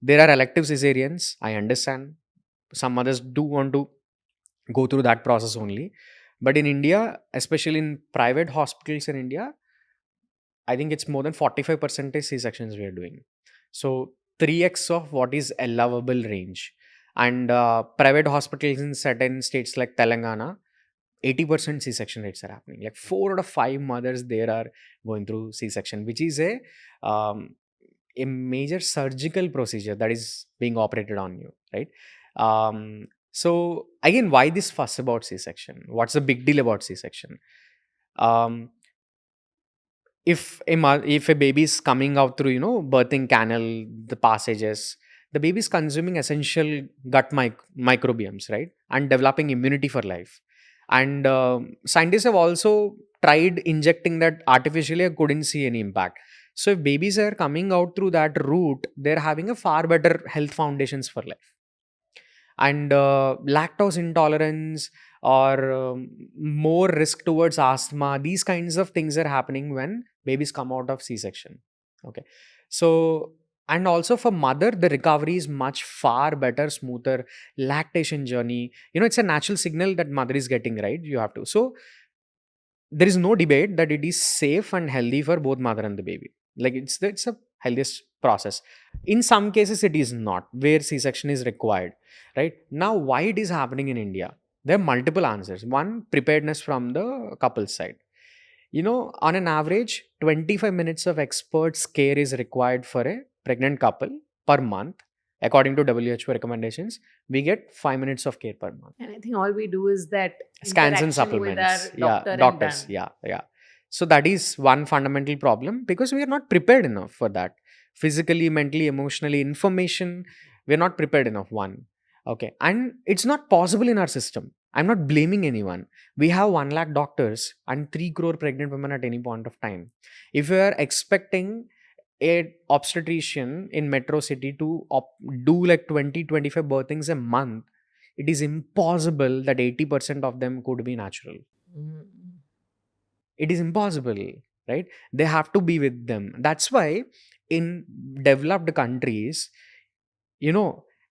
There are elective cesareans. I understand some mothers do want to go through that process only, But in India, especially in private hospitals in India, I think it's more than 45% C-sections we are doing. So 3x of what is allowable range. And private hospitals in certain states like Telangana, 80% C-section rates are happening. Like 4 out of 5 mothers there are going through C-section, which is um, a major surgical procedure that is being operated on you, right? So again, why this fuss about C-section? What's the big deal about C-section? Um, if a baby is coming out through birthing canal, the passages, the baby is consuming essential gut microbiomes, right, and developing immunity for life. And scientists have also tried injecting that artificially and couldn't see any impact. So if babies are coming out through that route, they're having a far better health foundations for life. And lactose intolerance or more risk towards asthma, these kinds of things are happening when babies come out of C-section. Okay, so and also for mother, the recovery is much far better, smoother lactation journey. It's a natural signal that mother is getting, right? You have to. So there is no debate that it is safe and healthy for both mother and the baby. Like it's a healthiest process. In some cases it is not, where C-section is required. Right now, why it is happening in India? There are multiple answers. One, preparedness from the couple's side. On an average, 25 minutes of experts care is required for a pregnant couple per month. According to WHO recommendations, we get 5 minutes of care per month. And I think all we do is that Scans and interaction with our supplements. doctor Yeah, and doctors. done. Yeah. So that is one fundamental problem, because we are not prepared enough for that. Physically, mentally, emotionally, information, we're not prepared enough. One. Okay. And it's not possible in our system. I'm not blaming anyone. We have 1 lakh doctors and 3 crore pregnant women at any point of time. If we are expecting a obstetrician in metro city to do like 20-25 birthings a month, it is impossible that 80% of them could be natural. Mm. It is impossible, right? They have to be with them. That's why in developed countries,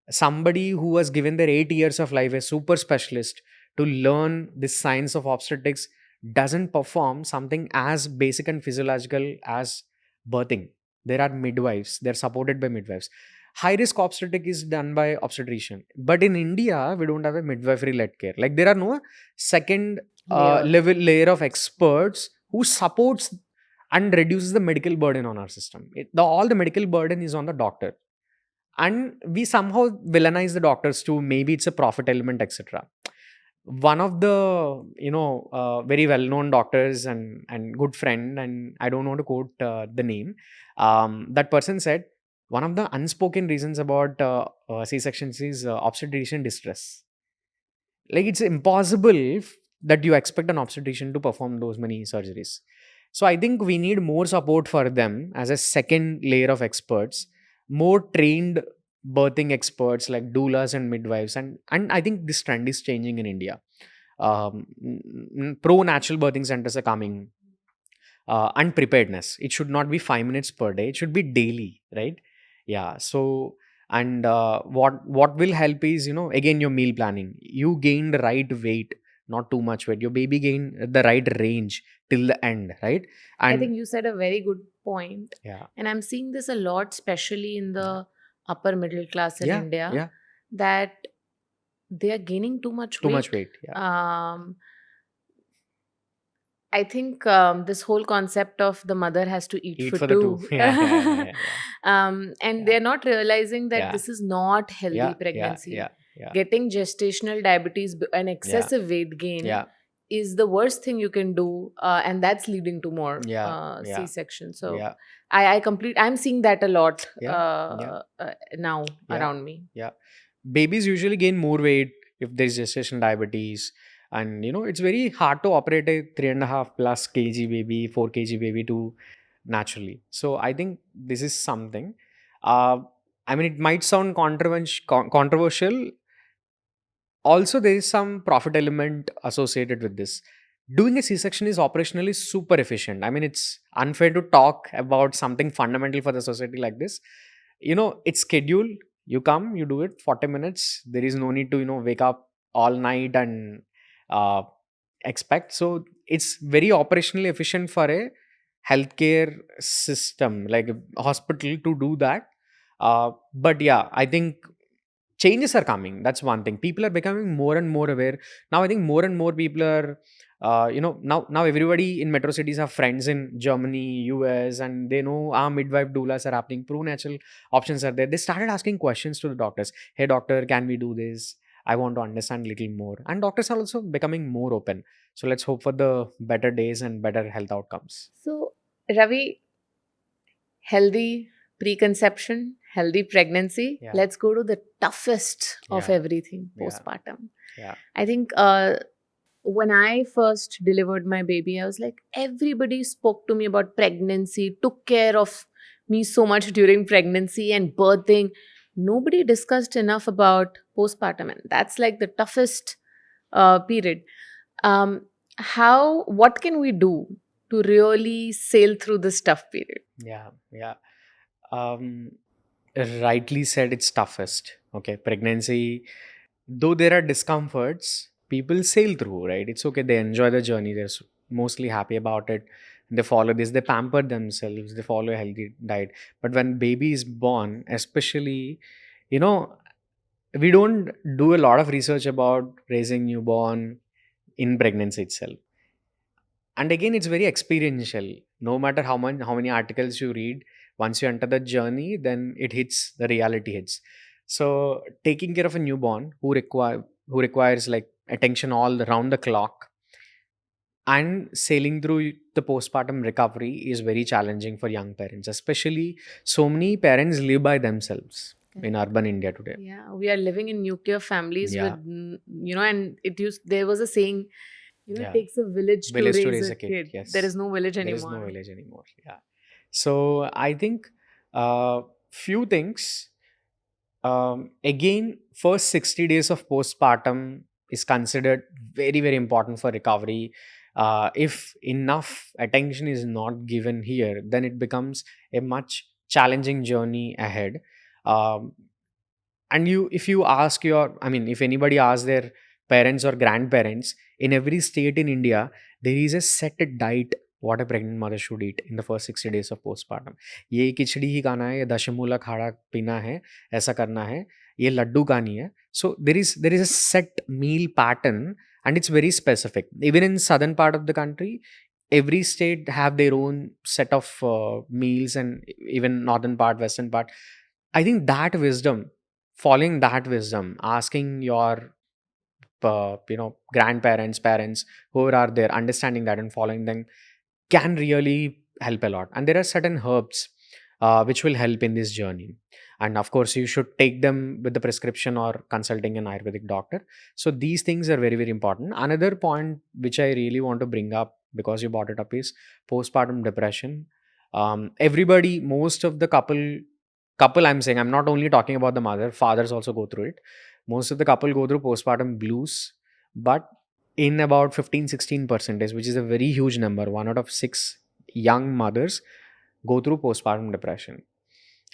somebody who was given their 8 years of life, a super specialist, to learn the science of obstetrics, doesn't perform something as basic and physiological as birthing. There are midwives, they're supported by midwives. High risk obstetric is done by obstetrician, but in India we don't have a midwifery led care. Like there are no second layer of experts who supports and reduces the medical burden on our system. All the medical burden is on the doctor, and we somehow villainize the doctors too. Maybe it's a profit element, etc. One of the very well known doctors and good friend, and I don't want to quote the name, that person said one of the unspoken reasons about C-sections is obstetrician distress. Like it's impossible that you expect an obstetrician to perform those many surgeries. So I think we need more support for them as a second layer of experts, more trained birthing experts like doulas and midwives. And I think this trend is changing in India. Pro natural birthing centers are coming. And preparedness, it should not be 5 minutes per day, it should be daily, right? Yeah. So and what will help is, again, your meal planning. You gain the right weight, not too much weight. Your baby gain the right range till the end, right? And I think you said a very good point. yeah, And I'm seeing this a lot, especially in the upper middle class in yeah, India, yeah, that they are gaining too much too weight. much weight. Yeah, I think this whole concept of the mother has to eat eat for for the two. two. Yeah. And Yeah. they're not realizing that Yeah. this is not healthy Yeah, pregnancy. yeah. Getting gestational diabetes and excessive weight gain Yeah, is the worst thing you can do, and that's leading to more yeah. C-section. So Yeah, I'm seeing that a lot yeah. now Yeah. around me. Yeah. Babies usually gain more weight if there's gestational diabetes. And it's very hard to operate a 3.5 plus kg baby, 4 kg baby to naturally. So I think this is something. I mean, it might sound controversial. Also, there is some profit element associated with this. Doing a C-section is operationally super efficient. I mean, it's unfair to talk about something fundamental for the society like this. It's scheduled. You come, you do it 40 minutes. There is no need to, wake up all night and uh, expect. So it's very operationally efficient for a healthcare system like a hospital to do that. But yeah, I think changes are coming. That's one thing. People are becoming more and more aware. Now I think more and more people are now everybody in metro cities have friends in Germany, US, and they know our midwife doulas are happening, pro-natural options are there. They started asking questions to the doctors. Hey doctor, can we do this? I want to understand a little more. And doctors are also becoming more open. So let's hope for the better days and better health outcomes. So, Ravi, healthy preconception, healthy pregnancy. Yeah. Let's go to the toughest of Yeah. everything, Yeah. postpartum. Yeah. I think when I first delivered my baby, I was like, everybody spoke to me about pregnancy, took care of me so much during pregnancy and birthing. Nobody discussed enough about postpartum, and that's like the toughest period. What can we do to really sail through this tough period? Yeah. Yeah. Um, rightly said, it's toughest. Okay. Pregnancy, though there are discomforts, people sail through, right? It's okay. They enjoy the journey. They're mostly happy about it. They follow this, they pamper themselves, they follow a healthy diet. But when baby is born, especially, you know, we don't do a lot of research about raising newborn in pregnancy itself. And again, it's very experiential. No matter how many articles you read, once you enter the journey, then it hits, the reality hits. So taking care of a newborn who requires like attention all around the clock, and sailing through the postpartum recovery is very challenging for young parents. Especially, so many parents live by themselves in urban India today. Yeah, we are living in nuclear families Yeah. with, and there was a saying, Yeah. it takes a village, Village to raise a kid. Yes. There is no village There anymore. is no village anymore. Yeah. So I think few things. Again, first 60 days of postpartum is considered very, very important for recovery. If enough attention is not given here, then it becomes a much challenging journey ahead. Um, and if you ask if anybody asks their parents or grandparents, in every state in India, there is a set diet what a pregnant mother should eat in the first 60 days of postpartum. ये खिचड़ी ही खाना है, ये दशमूला खाड़ा पीना है, ऐसा करना है, ये लड्डू खानी है. So there is a set meal pattern, and it's very specific. Even in southern part of the country, every state have their own set of meals, and even northern part, western part. I think that wisdom, following that wisdom, asking your grandparents, parents, whoever are there, understanding that and following them can really help a lot. And there are certain herbs which will help in this journey. And of course, you should take them with the prescription or consulting an Ayurvedic doctor. So these things are very, very important. Another point which I really want to bring up, because you brought it up, is postpartum depression. Everybody, most of the couple, I'm saying, I'm not only talking about the mother, fathers also go through it. Most of the couple go through postpartum blues, but in about 15-16%, which is a very huge number, 1 out of 6 young mothers go through postpartum depression.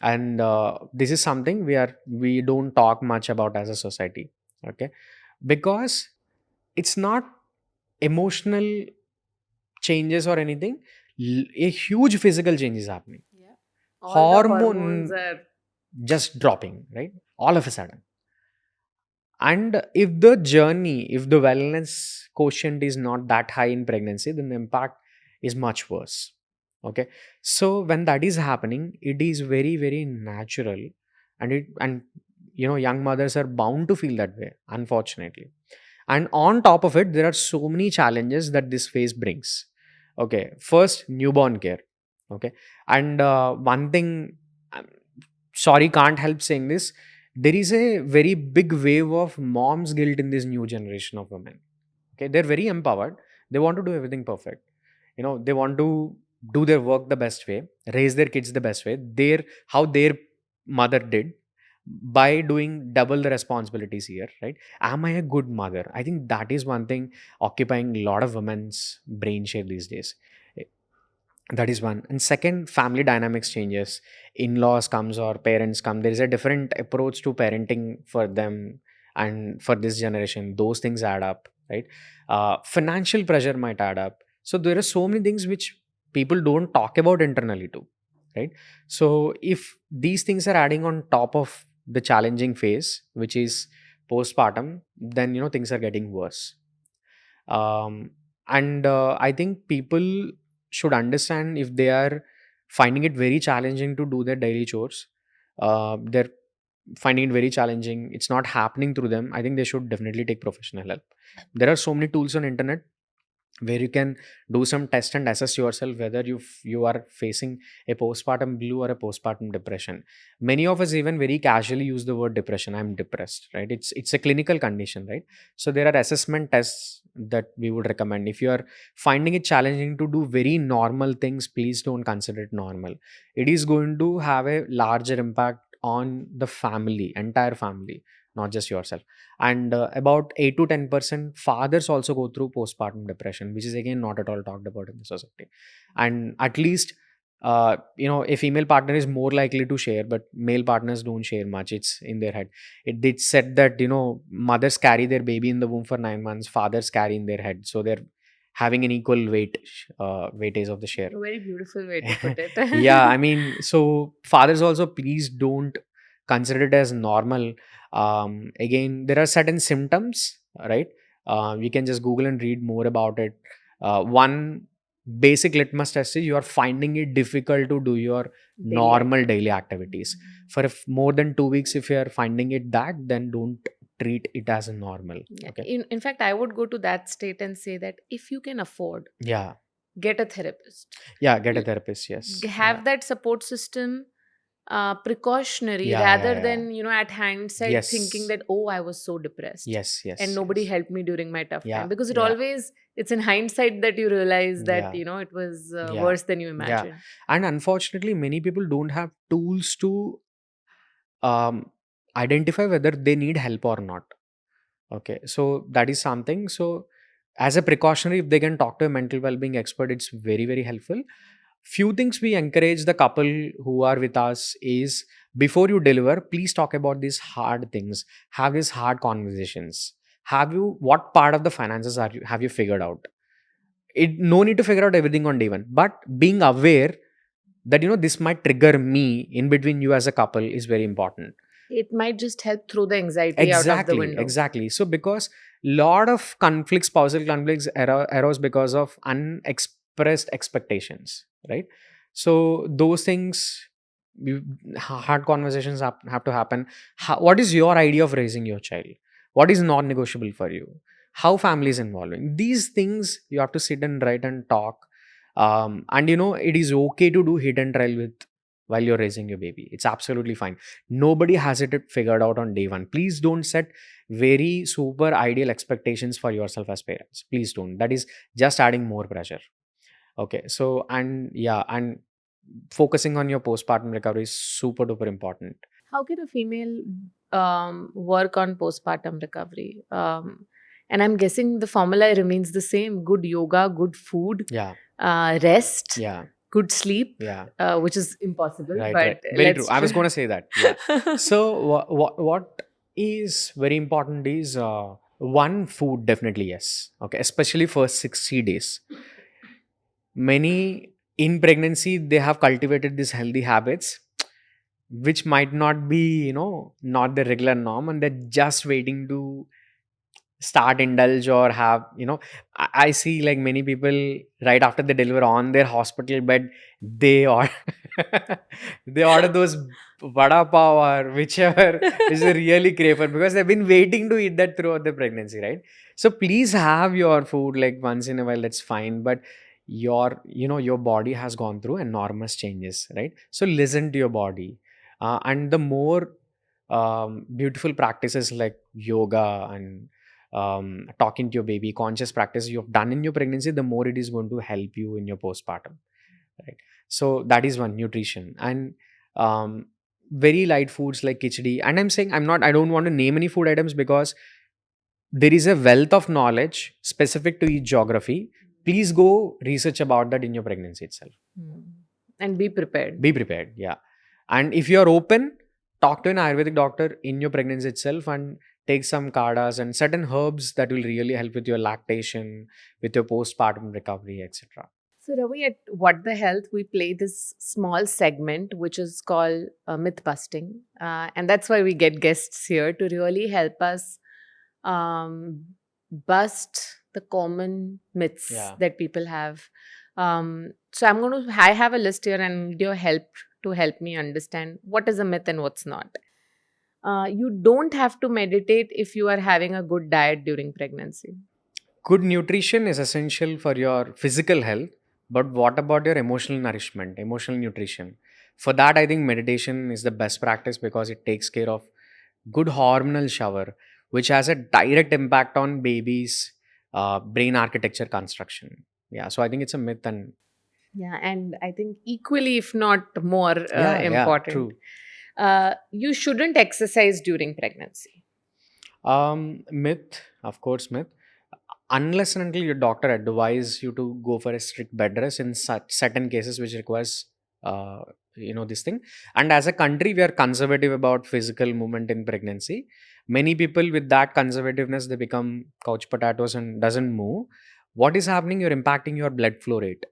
And this is something we don't talk much about as a society, okay? Because it's not emotional changes or anything, a huge physical change is happening. Yeah. All the hormones are just dropping, right? All of a sudden. And if the wellness quotient is not that high in pregnancy, then the impact is much worse. Okay. So when that is happening, it is very, very natural. And young mothers are bound to feel that way, unfortunately. And on top of it, there are so many challenges that this phase brings. Okay. First, newborn care. Okay. And one thing, sorry, can't help saying this. There is a very big wave of mom's guilt in this new generation of women. Okay, they're very empowered. They want to do everything perfect. They want to do their work the best way, raise their kids the best way. How their mother did, by doing double the responsibilities here, right? Am I a good mother? I think that is one thing occupying a lot of women's brain shape these days. That is one. And second, family dynamics changes. In-laws comes or parents come. There is a different approach to parenting for them and for this generation. Those things add up. right? Financial pressure might add up. So there are so many things which people don't talk about internally too, right? So if these things are adding on top of the challenging phase, which is postpartum, then things are getting worse. And I think people should understand, if they are finding it very challenging to do their daily chores, they're finding it very challenging, it's not happening through them, I think they should definitely take professional help. There are so many tools on internet where you can do some test and assess yourself whether you are facing a postpartum blue or a postpartum depression. Many of us even very casually use the word depression. I'm depressed, right? It's a clinical condition, right? So there are assessment tests that we would recommend. If you are finding it challenging to do very normal things, please don't consider it normal. It is going to have a larger impact on the family, entire family, not just yourself. And about 8 to 10% fathers also go through postpartum depression, which is again not at all talked about in the society. And at least a female partner is more likely to share, but male partners don't share much. It's in their head. It's said that mothers carry their baby in the womb for 9 months, fathers carry in their head, so they're having an equal weightage of the share. A very beautiful way to put it. Yeah, I mean, so fathers also, please don't consider it as normal. Again, there are certain symptoms, right? You can just Google and read more about it. One basic litmus test is you are finding it difficult to do your normal daily activities. For more than 2 weeks, if you are finding it that, then don't treat it as a normal. Okay. In fact, I would go to that state and say that if you can afford, Yeah. get a therapist. Yeah, get a therapist. Yes. Have Yeah. that support system precautionary, Yeah, rather yeah, than at hindsight Yes. thinking that, oh, I was so depressed. Yes. Yes. And nobody yes. helped me during my tough Yeah, time, because it yeah. always, it's in hindsight that you realize that Yeah. it was Yeah. worse than you imagined. And unfortunately, many people don't have tools to identify whether they need help or not. Okay, so that is something. So as a precautionary, if they can talk to a mental well-being expert, it's very, very helpful. Few things we encourage the couple who are with us is, before you deliver, please talk about these hard things. Have these hard conversations. What part of the finances have you figured out? No need to figure out everything on day one, but being aware that this might trigger me in between you as a couple is very important. It might just help throw the anxiety out of the window. Exactly. So because lot of conflicts, spousal conflicts arose because of unexpressed expectations, right? So those things, hard conversations have to happen. What is your idea of raising your child? What is non-negotiable for you? How family is involving? These things you have to sit and write and talk. And it is okay to do hit and trial while you're raising your baby. It's absolutely fine. Nobody has it figured out on day one. Please don't set very super ideal expectations for yourself as parents. Please don't. That is just adding more pressure. Okay. So, and focusing on your postpartum recovery is super duper important. How can a female work on postpartum recovery? And I'm guessing the formula remains the same: good yoga, good food, Yeah. Rest, Yeah. good sleep, Yeah. which is impossible. Right. But Right. Very let's true. I was going to say that. Yeah. So what is very important is one, food, definitely yes. Okay, especially for 60 days. Many in pregnancy, they have cultivated these healthy habits, which might not be not the regular norm, and they're just waiting to start indulge or have I see like many people right after they deliver on their hospital bed, they order they order those vada pav or whichever is a really crave for, because they've been waiting to eat that throughout the pregnancy, right? So please have your food like once in a while, that's fine, but your body has gone through enormous changes, right? So listen to your body, and the more beautiful practices like yoga and talking to your baby, conscious practice you have done in your pregnancy, the more it is going to help you in your postpartum, right? So that is one. Nutrition and very light foods like khichdi. And I don't want to name any food items, because there is a wealth of knowledge specific to each geography. Please go research about that in your pregnancy itself. And be prepared. Be prepared, yeah. And if you are open, talk to an Ayurvedic doctor in your pregnancy itself and take some kadas and certain herbs that will really help with your lactation, with your postpartum recovery, etc. So, Ravi, at What the Health, we play this small segment which is called myth busting. And that's why we get guests here to really help us um, bust the common myths Yeah. that people have. So, I have a list here and need your help to help me understand what is a myth and what's not. You don't have to meditate if you are having a good diet during pregnancy. Good nutrition is essential for your physical health, but what about your emotional nourishment, emotional nutrition? For that, I think meditation is the best practice because it takes care of good hormonal shower, which has a direct impact on baby's brain architecture construction. Yeah, so I think it's a myth, and Yeah, and I think equally, if not more yeah, important, true. You shouldn't exercise during pregnancy. Myth, of course, myth. Unless and until your doctor advise you to go for a strict bed rest in such certain cases which requires, uh, this thing. And as a country, we are conservative about physical movement in pregnancy. Many people with that conservativeness, they become couch potatoes and doesn't move. What is happening? You're impacting your blood flow rate.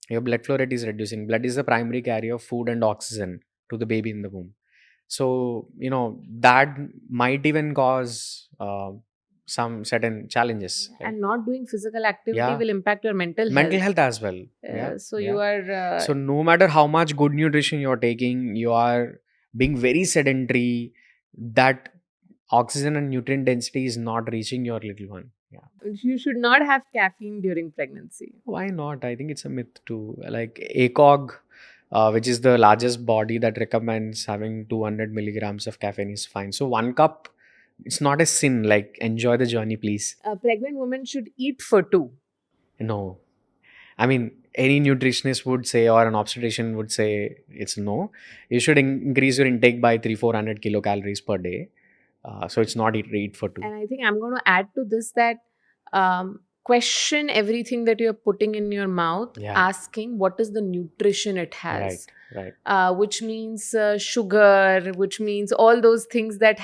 Your blood flow rate is reducing. Blood is the primary carrier of food and oxygen to the baby in the womb. So, that might even cause some certain challenges. Right? And not doing physical activity Yeah. will impact your mental Mental health. health as well. Yeah. So yeah. you are. So no matter how much good nutrition you're taking, you are being very sedentary. That oxygen and nutrient density is not reaching your little one. Yeah. You should not have caffeine during pregnancy. Why not? I think it's a myth too. Like ACOG, which is the largest body that recommends having 200 milligrams of caffeine is fine. So 1 cup, it's not a sin. Like enjoy the journey, please. A pregnant woman should eat for 2. No. I mean, any nutritionist would say, or an obstetrician would say, it's no. You should increase your intake by 300-400 kilocalories per day. So it's not eat for 2. And I think I'm going to add to this that question everything that you're putting in your mouth, Yeah. asking what is the nutrition it has. Right. Which means sugar, which means all those things that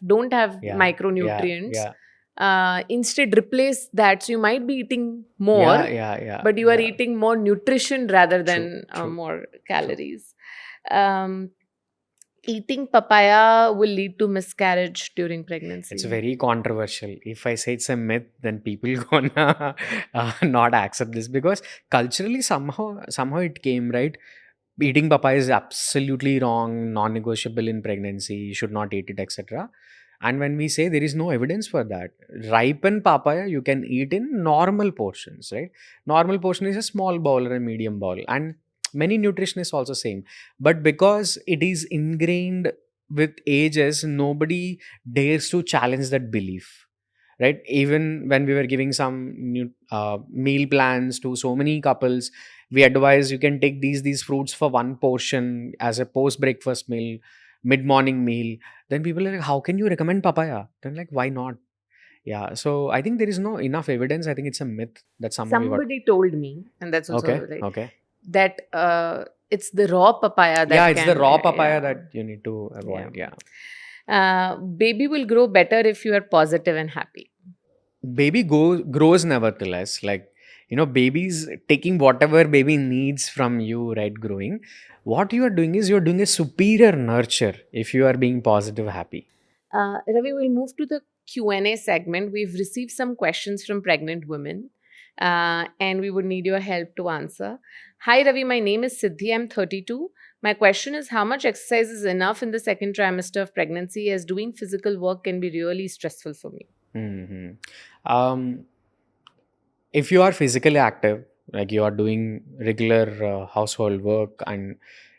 don't have Yeah. micronutrients. Yeah. Instead, replace that. So you might be eating more, Yeah. but you are Yeah. eating more nutrition rather than True. more calories. Eating papaya will lead to miscarriage during pregnancy. It's very controversial. If I say it's a myth, then people gonna not accept this because culturally somehow it came, right. Eating papaya is absolutely wrong, non-negotiable in pregnancy. You should not eat it, etc. And when we say there is no evidence for that, ripened papaya you can eat in normal portions, right? Normal portion is a small bowl or a medium bowl, and many nutritionists also same. But because it is ingrained with ages, nobody dares to challenge that belief, right? Even when we were giving some meal plans to so many couples, we advise you can take these fruits for one portion as a post breakfast meal, mid morning meal. Then people are like, how can you recommend papaya? Then like, why not? Yeah, so I think there is no enough evidence. I think it's a myth that Somebody told me, and that's also okay. that it's the raw papaya that It's the raw papaya yeah. that you need to avoid. Yeah. Baby will grow better if you are positive and happy. Baby grows nevertheless. Like, babies taking whatever baby needs from you, right? Growing. What you are doing is you're doing a superior nurture if you are being positive, happy. Ravi, we'll move to the Q&A segment. We've received some questions from pregnant women and we would need your help to answer. Hi Ravi, my name is Siddhi. I'm 32. My question is, how much exercise is enough in the second trimester of pregnancy, as doing physical work can be really stressful for me? Mm-hmm. If you are physically active, like you are doing regular household work and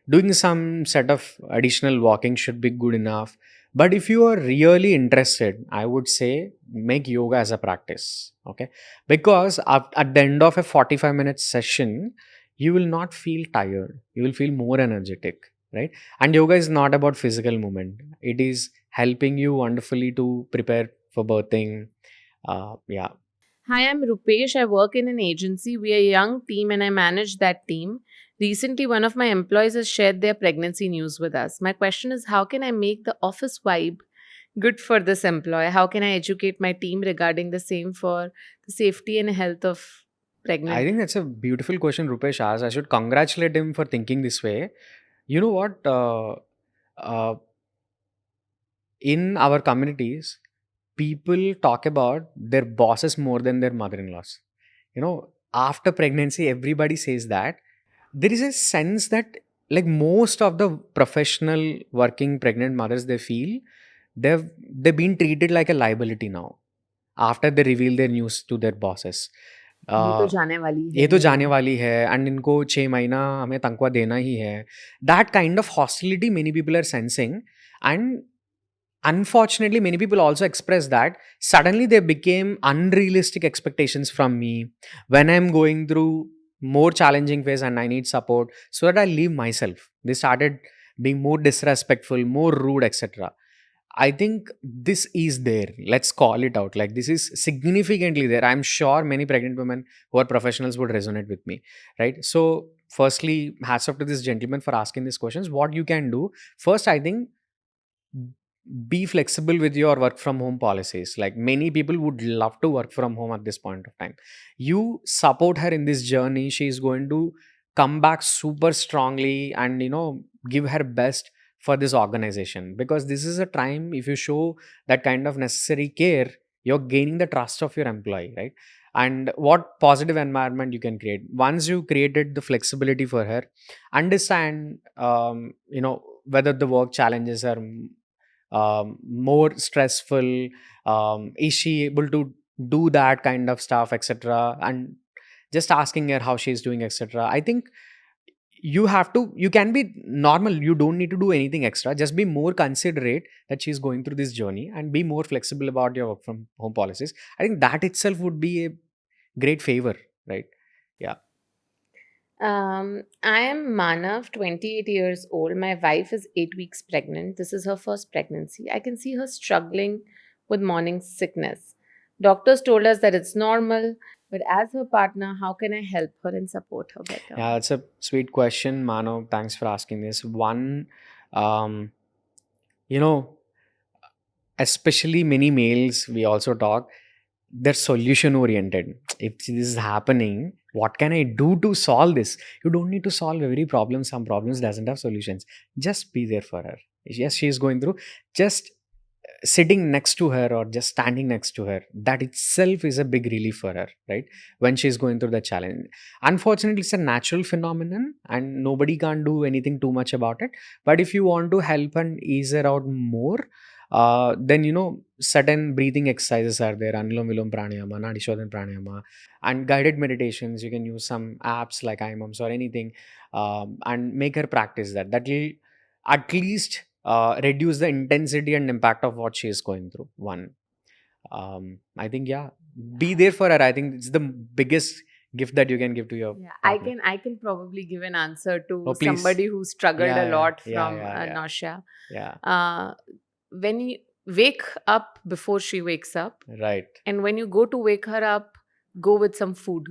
doing some set of additional walking should be good enough. But if you are really interested, I would say make yoga as a practice. Okay. Because at the end of a 45-minute session, you will not feel tired. You will feel more energetic. Right. And yoga is not about physical movement. It is helping you wonderfully to prepare for birthing. Yeah. Hi, I'm Rupesh. I work in an agency. We are a young team and I manage that team. Recently, one of my employees has shared their pregnancy news with us. My question is, how can I make the office vibe Good for this employer. How can I educate my team regarding the same for the safety and health of pregnant? I think that's a beautiful question Rupesh asked. I should congratulate him for thinking this way. You know what? Uh, in our communities, people talk about their bosses more than their mother-in-laws. After pregnancy, everybody says that. There is a sense that, like, most of the professional working pregnant mothers, they feel they've been treated like a liability now after they reveal their news to their bosses. ये तो Uh, जाने वाली ये तो है. जाने वाली है एंड इनको 6 महीना हमें तनख्वाह देना ही है. That kind of hostility many people are sensing, and unfortunately many people also express that suddenly there became unrealistic expectations from me when I'm going through more challenging phase and I need support, so that I leave myself. They started being more disrespectful, more rude, etc. I think this is there. Let's call it out. Like, this is significantly there. I'm sure many pregnant women who are professionals would resonate with me, right? So, firstly, hats off to this gentleman for asking these questions. What you can do first, I think, be flexible with your work from home policies. Like, many people would love to work from home at this point of time. You support her in this journey. She is going to come back super strongly and, give her best for this organization, because this is a time, if you show that kind of necessary care, you're gaining the trust of your employee, right? And what positive environment you can create once you created the flexibility for her. Understand, whether the work challenges are more stressful, is she able to do that kind of stuff, etc., and just asking her how she's doing, etc. I think you can be normal. You don't need to do anything extra. Just be more considerate that she's going through this journey, and be more flexible about your work from home policies. I think that itself would be a great favor, right? Yeah. I am Manav, 28 years old. My wife is 8 weeks pregnant. This is her first pregnancy. I can see her struggling with morning sickness. Doctors told us that it's normal, but as her partner, how can I help her and support her better? Yeah, that's a sweet question, Mano. Thanks for asking this. One, um, you know, especially many males, we also talk, they're solution oriented. If this is happening, what can I do to solve this? You don't need to solve every problem. Some problems doesn't have solutions. Just be there for her. Yes, she is going through. Just sitting next to her or just standing next to her, that itself is a big relief for her, right? When she's going through the challenge. Unfortunately, it's a natural phenomenon and nobody can do anything too much about it. But if you want to help and ease her out more, then certain breathing exercises are there: Anulom Vilom Pranayama, Nadishodhan Pranayama, and guided meditations. You can use some apps like Imumz or anything, and make her practice that. That will at least reduce the intensity and impact of what she is going through. One, I think, yeah, be there for her. I think it's the biggest gift that you can give to your Yeah, partner. I can probably give an answer to Oh, please. somebody who struggled Yeah, a lot yeah, from yeah. nausea. Yeah, When you wake up before she wakes up, right, and when you go to wake her up, go with some food.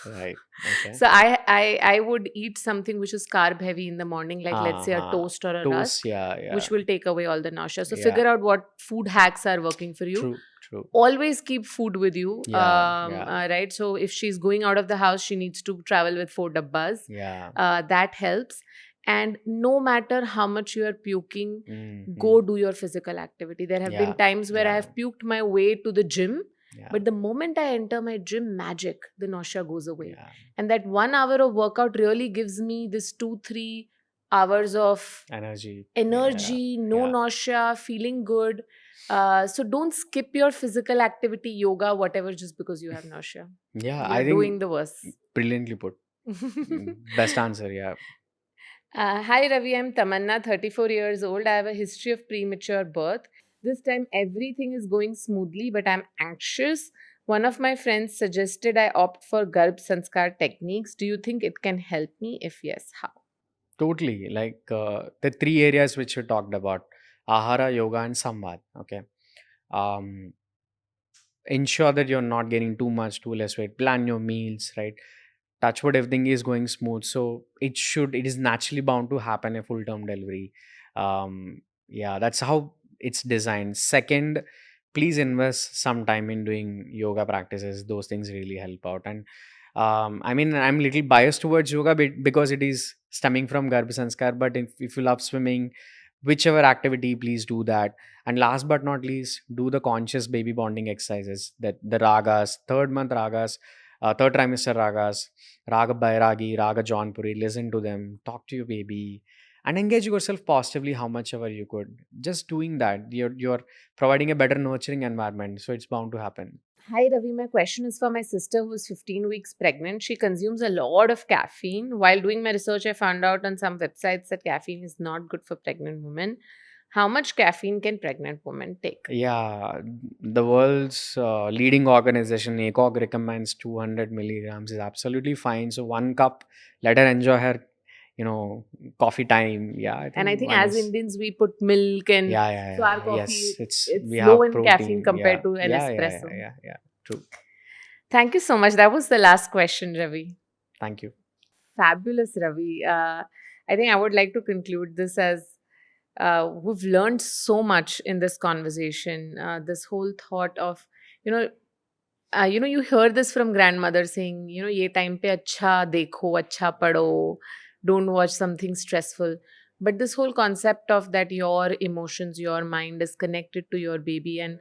right. Okay. So I would eat something which is carb heavy in the morning, like let's say a Uh-huh. toast or a rusk, Yeah. which will take away all the nausea. So Yeah. figure out what food hacks are working for you. True. Always keep food with you. Yeah. Right. So if she's going out of the house, she needs to travel with 4 dabbas. Yeah. That helps. And no matter how much you are puking, Mhm. go do your physical activity. There have Yeah, been times where I yeah. have puked my way to the gym, Yeah. but the moment I enter my gym, magic, the nausea goes away. Yeah. And that 1 hour of workout really gives me this 2-3 hours of Energy. energy, no Yeah. nausea, feeling good. So don't skip your physical activity, yoga, whatever, just because you have nausea. Yeah, You're I think doing the worst. brilliantly put. Best answer, yeah. Hi Ravi, I'm Tamanna, 34 years old. I have a history of premature birth. This time everything is going smoothly, but I'm anxious. One of my friends suggested I opt for Garbh Sanskar techniques. Do you think it can help me? If yes, how? Totally. Like, the 3 areas which you talked about: Ahara, Yoga, and Samvad. Okay. Um, ensure that you're not getting too much, too less weight. Plan your meals, right? Touch wood, everything is going smooth. So it is naturally bound to happen a full term delivery. Yeah, that's how it's designed. Second, please invest some time in doing yoga practices. Those things really help out. And I mean, I'm a little biased towards yoga because it is stemming from Garbh Sanskar. But if you love swimming, whichever activity, please do that. And last but not least, do the conscious baby bonding exercises, that the ragas, third month ragas, third trimester ragas, raga bairagi, raga jaunpuri. Listen to them, talk to your baby, and engage yourself positively how much ever you could. Just doing that, you're providing a better nurturing environment, so it's bound to happen. Hi Ravi, my question is for my sister who's 15 weeks pregnant. She consumes a lot of caffeine. While doing my research, I found out on some websites that caffeine is not good for pregnant women. How much caffeine can pregnant women take? Yeah, the world's leading organization, ACOG, recommends 200 milligrams is absolutely fine. So 1 cup, let her enjoy her, coffee time. Yeah, I think And I think one as is. Indians, we put milk and Yeah, yeah, so our yeah. coffee, Yes, it's we low have in protein. caffeine compared Yeah, to an yeah, espresso. yeah. True. Thank you so much. That was the last question, Ravi. Thank you. Fabulous, Ravi. I think I would like to conclude this as we've learned so much in this conversation. This whole thought of, you know, you hear this from grandmother saying, ye time pe acha dekho, acha pado, don't watch something stressful. But this whole concept of that your emotions, your mind is connected to your baby, and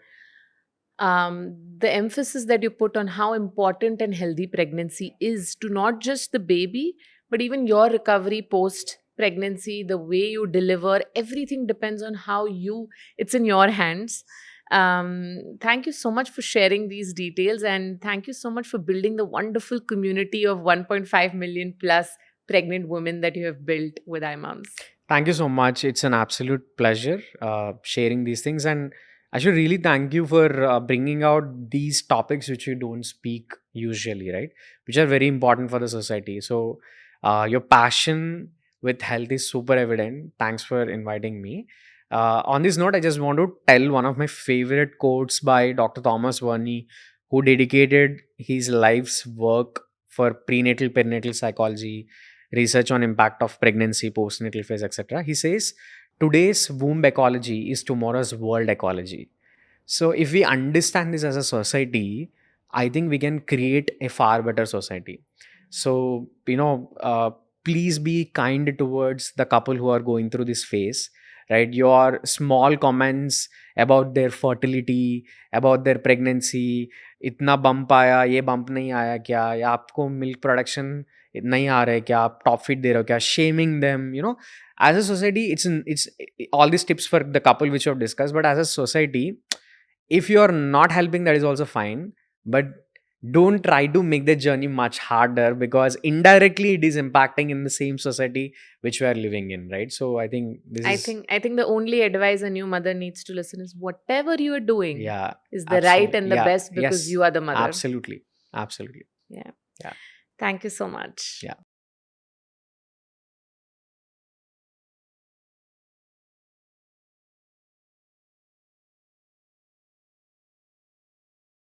the emphasis that you put on how important and healthy pregnancy is to not just the baby, but even your recovery post pregnancy, the way you deliver, everything depends on how it's in your hands. Thank you so much for sharing these details, and thank you so much for building the wonderful community of 1.5 million plus pregnant women that you have built with Imumz. Thank you so much. It's an absolute pleasure sharing these things. And I should really thank you for bringing out these topics which you don't speak usually, right? Which are very important for the society. So, your passion with health is super evident. Thanks for inviting me. On this note, I just want to tell one of my favorite quotes by Dr. Thomas Verney, who dedicated his life's work for prenatal perinatal psychology, research on impact of pregnancy, postnatal phase, etc. He says, today's womb ecology is tomorrow's world ecology. So if we understand this as a society, I think we can create a far better society. So, please be kind towards the couple who are going through this phase, right? Your small comments about their fertility, about their pregnancy, इतना bump आया, ये bump नहीं आया क्या, या आपको milk production नहीं आ रहा है क्या, आप टॉप फीड दे रहे हो क्या, shaming them, as a society, it's all these tips for the couple which we have discussed, but as a society, if you are not helping, that is also fine, but don't try to make the journey much harder, because indirectly it is impacting in the same society which we are living in, right? So I think I think the only advice a new mother needs to listen is whatever you are doing yeah, is the right and the yeah, best because yes, you are the mother. absolutely. Yeah. Yeah. Thank you so much. Yeah.